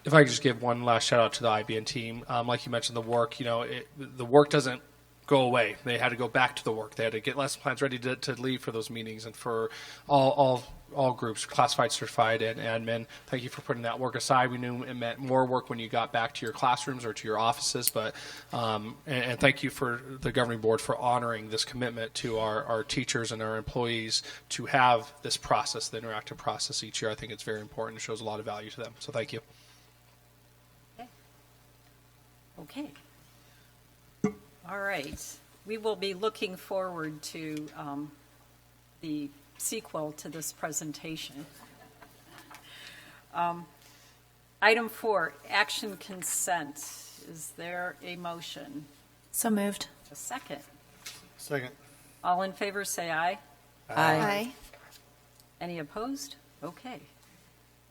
If I could just give one last shout out to the IBN team. Like you mentioned, the work, the work doesn't go away. They had to go back to the work. They had to get lesson plans ready to leave for those meetings, and for all groups, classified, certified, and admin. Thank you for putting that work aside. We knew it meant more work when you got back to your classrooms or to your offices, but and thank you for the governing board for honoring this commitment to our teachers and our employees to have this process, the interactive process each year. I think it's very important. It shows a lot of value to them. So thank you. Okay. All right. We will be looking forward to the sequel to this presentation. Item 4, action consent. Is there a motion? So moved. A second. Second. All in favor say aye. Aye. Any opposed? Okay.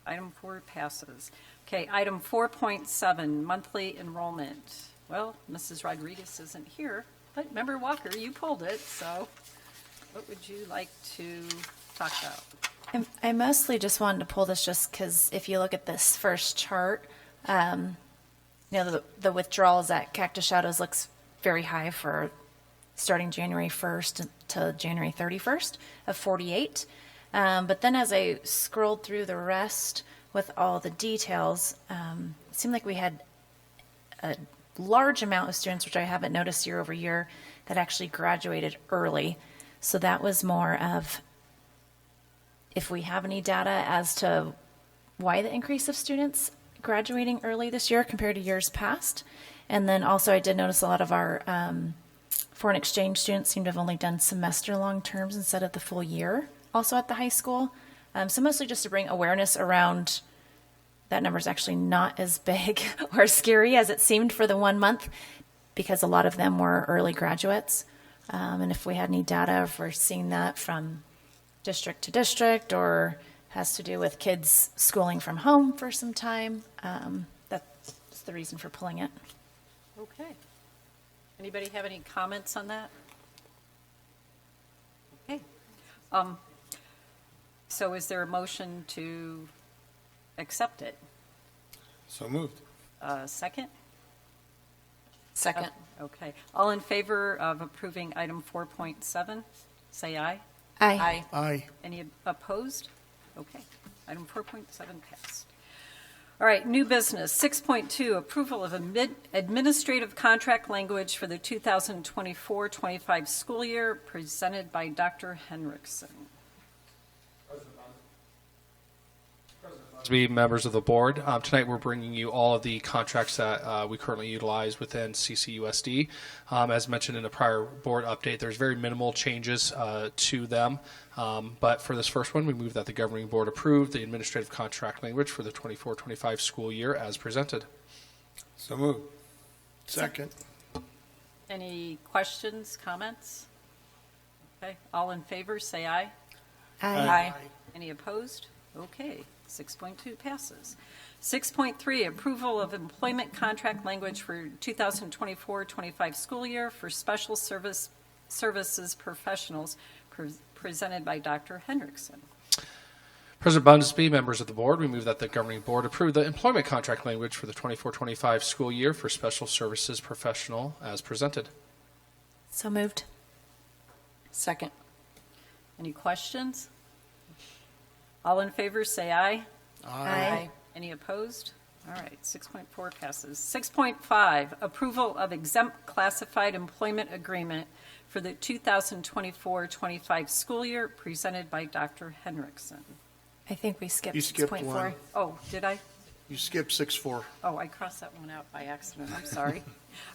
Item 4 passes. Okay, item 4.7, monthly enrollment. Well, Mrs. Rodriguez isn't here, but Member Walker, you pulled it, so what would you like to talk about? I mostly just wanted to pull this just because if you look at this first chart, the withdrawals at Cactus Shadows looks very high for starting January 1st to January 31st of 48. But then as I scrolled through the rest with all the details, it seemed like we had a large amount of students, which I haven't noticed year over year, that actually graduated early. So that was more of if we have any data as to why the increase of students graduating early this year compared to years past. And then also I did notice a lot of our foreign exchange students seem to have only done semester-long terms instead of the full year also at the high school. So mostly just to bring awareness around that number is actually not as big or scary as it seemed for the 1 month, because a lot of them were early graduates. And if we had any data, if we're seeing that from district to district or has to do with kids schooling from home for some time, that's the reason for pulling it. Okay. Anybody have any comments on that? Okay. So is there a motion to accept it? So moved. Second? Second. Okay. All in favor of approving item 4.7, say aye. Aye. Aye. Any opposed? Okay. Item 4.7 passed. All right, new business. 6.2, approval of administrative contract language for the 2024-25 school year, presented by Dr. Henriksen. Be members of the board. Tonight we're bringing you all of the contracts that we currently utilize within CCUSD. As mentioned in a prior board update, there's very minimal changes to them. But for this first one, we move that the governing board approve the administrative contract language for the 24-25 school year as presented. So moved. Second. Any questions, comments? Okay, all in favor, say aye. Aye. Any opposed? Okay, 6.2 passes. 6.3, approval of employment contract language for 2024-25 school year for special services professionals, presented by Dr. Henriksen. President Bunsby, members of the board, we move that the governing board approve the employment contract language for the 24-25 school year for special services professional as presented. So moved. Second. Any questions? All in favor, say aye. Aye. Any opposed? All right, 6.4 passes. 6.5, approval of exempt classified employment agreement for the 2024-25 school year, presented by Dr. Henriksen. I think we skipped You skipped 6.4. one. Oh, did I? You skipped 6.4. Oh, I crossed that one out by accident. I'm sorry.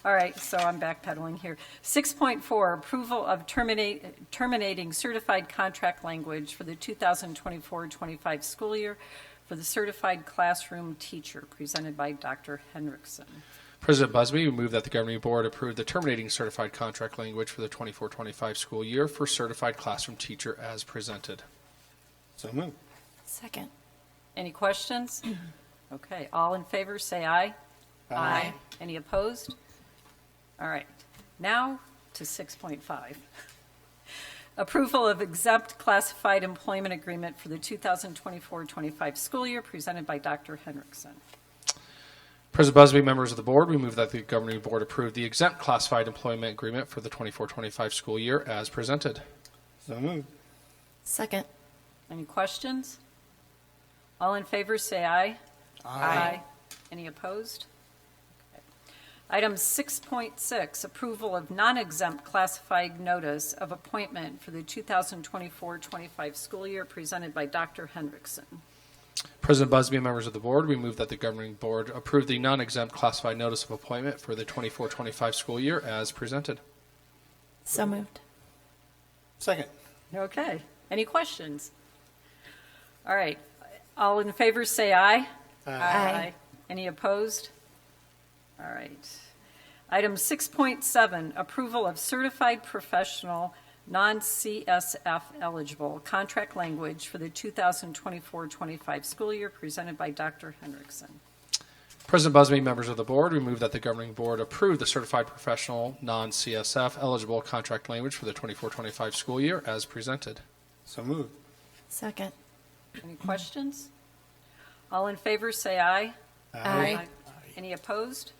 All right, so I'm backpedaling here. 6.4, approval of terminating certified contract language for the 2024-25 school year for the certified classroom teacher, presented by Dr. Henriksen. President Busby, we move that the governing board approve the terminating certified contract language for the 24-25 school year for certified classroom teacher as presented. So moved. Second. Any questions? Okay, all in favor, say aye. Aye. Any opposed? All right, now to 6.5. Approval of exempt classified employment agreement for the 2024-25 school year, presented by Dr. Henriksen. President Busby, members of the board, we move that the governing board approve the exempt classified employment agreement for the 24-25 school year as presented. So moved. Second. Any questions? All in favor, say aye. Aye. Any opposed? Okay. Item 6.6, approval of non-exempt classified notice of appointment for the 2024-25 school year, presented by Dr. Henriksen. President Busby and members of the board, we move that the governing board approve the non-exempt classified notice of appointment for the 24-25 school year as presented. So moved. Second. Okay. Any questions? All right. All in favor, say aye. Aye. Any opposed? All right. Item 6.7, approval of certified professional, non-CSF eligible contract language for the 2024-25 school year, presented by Dr. Henriksen. President Busby, members of the board, we move that the governing board approve the certified professional, non-CSF eligible contract language for the 24-25 school year as presented. So moved. Second. Any questions? All in favor, say aye. Aye. Any opposed?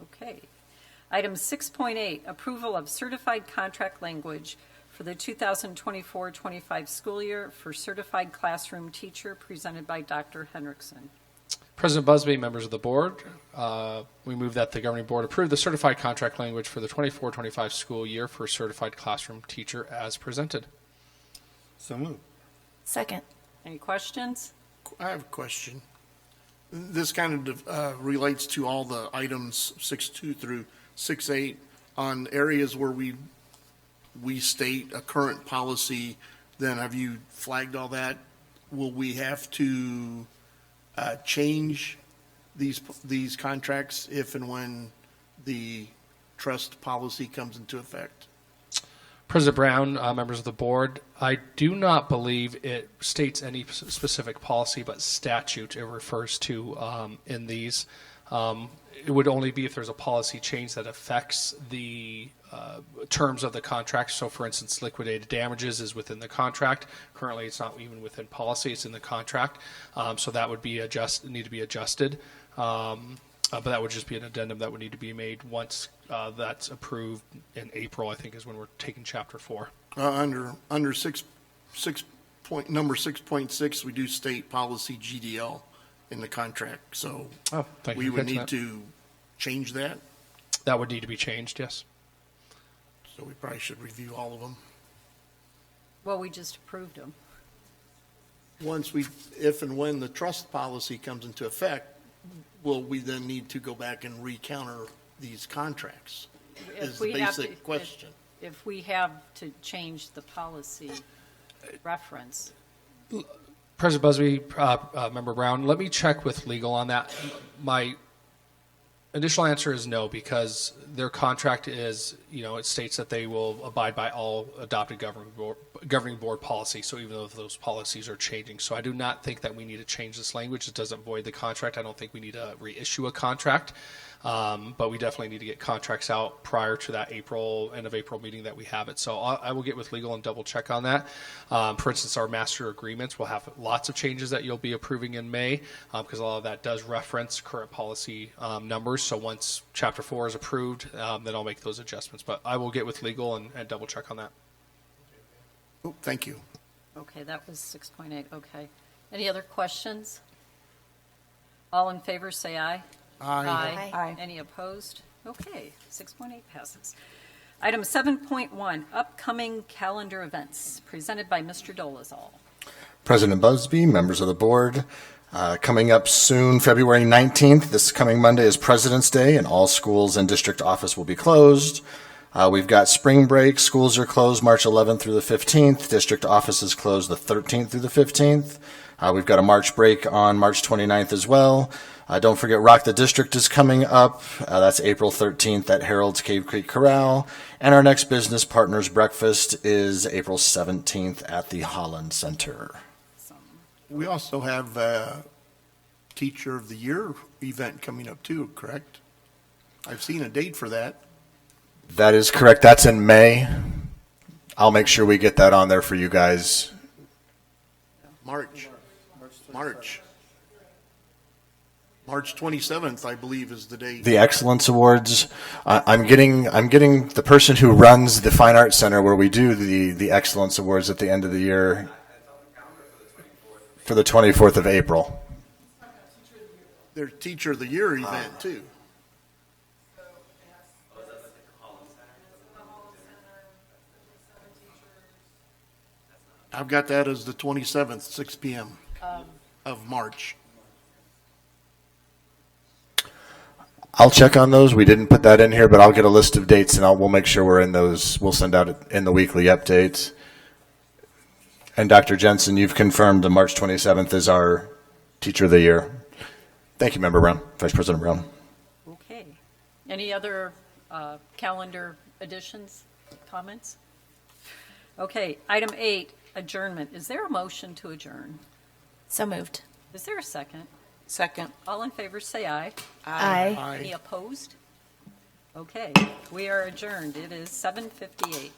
Okay. Item 6.8, approval of certified contract language for the 2024-25 school year for certified classroom teacher, presented by Dr. Henriksen. President Busby, members of the board, we move that the governing board approve the certified contract language for the 24-25 school year for certified classroom teacher as presented. So moved. Second. Any questions? I have a question. This kind of relates to all the items 6.2 through 6.8 on areas where we state a current policy. Then have you flagged all that? Will we have to change these contracts if and when the trust policy comes into effect? President Brown, members of the board, I do not believe it states any specific policy, but statute it refers to in these. It would only be if there's a policy change that affects the terms of the contract. So, for instance, liquidated damages is within the contract. Currently, it's not even within policy; it's in the contract. So that would be need to be adjusted. But that would just be an addendum that would need to be made once that's approved in April, I think, is when we're taking Chapter 4. Under number 6.6, we do state policy GDL in the contract. So thank we you for would catching need that. to change that. That would need to be changed, yes. So we probably should review all of them. Well, we just approved them. If and when the trust policy comes into effect, will we then need to go back and recounter these contracts? Is the basic question. If we have to change the policy reference. President Busby, Member Brown, let me check with legal on that. My initial answer is no, because their contract is, it states that they will abide by all adopted governing board policy. So even though those policies are changing, so I do not think that we need to change this language. It doesn't void the contract. I don't think we need to reissue a contract. But we definitely need to get contracts out prior to that end of April meeting that we have it. So I will get with legal and double check on that. For instance, our master agreements will have lots of changes that you'll be approving in May, because a lot of that does reference current policy numbers. So once Chapter 4 is approved, then I'll make those adjustments. But I will get with legal and double check on that. Oh, thank you. Okay, that was 6.8. Okay. Any other questions? All in favor, say aye. Aye. Aye. Any opposed? Okay, 6.8 passes. Item 7.1, upcoming calendar events, presented by Mr. Dolezal. President Busby, members of the board, coming up soon, February 19th, this coming Monday is President's Day, and all schools and district office will be closed. We've got spring break. Schools are closed March 11th through the 15th. District office is closed the 13th through the 15th. We've got a March break on March 29th as well. Don't forget Rock the District is coming up. That's April 13th at Harold's Cave Creek Corral. And our next Business Partners Breakfast is April 17th at the Holland Center. We also have a Teacher of the Year event coming up too, correct? I've seen a date for that. That is correct. That's in May. I'll make sure we get that on there for you guys. March 27th, I believe, is the date. The Excellence Awards. I'm getting the person who runs the Fine Arts Center where we do the Excellence Awards at the end of the year for the 24th of April. Their Teacher of the Year event too. I've got that as the 27th, 6 p.m. of March. I'll check on those. We didn't put that in here, but I'll get a list of dates and we'll make sure we're in those. We'll send out in the weekly updates. And Dr. Jensen, you've confirmed the March 27th is our Teacher of the Year. Thank you, Member Brown, Vice President Brown. Okay. Any other calendar additions, comments? Okay. Item 8, adjournment. Is there a motion to adjourn? So moved. Is there a second? Second. All in favor, say aye. Aye. Any opposed? Okay, we are adjourned. It is 7:58.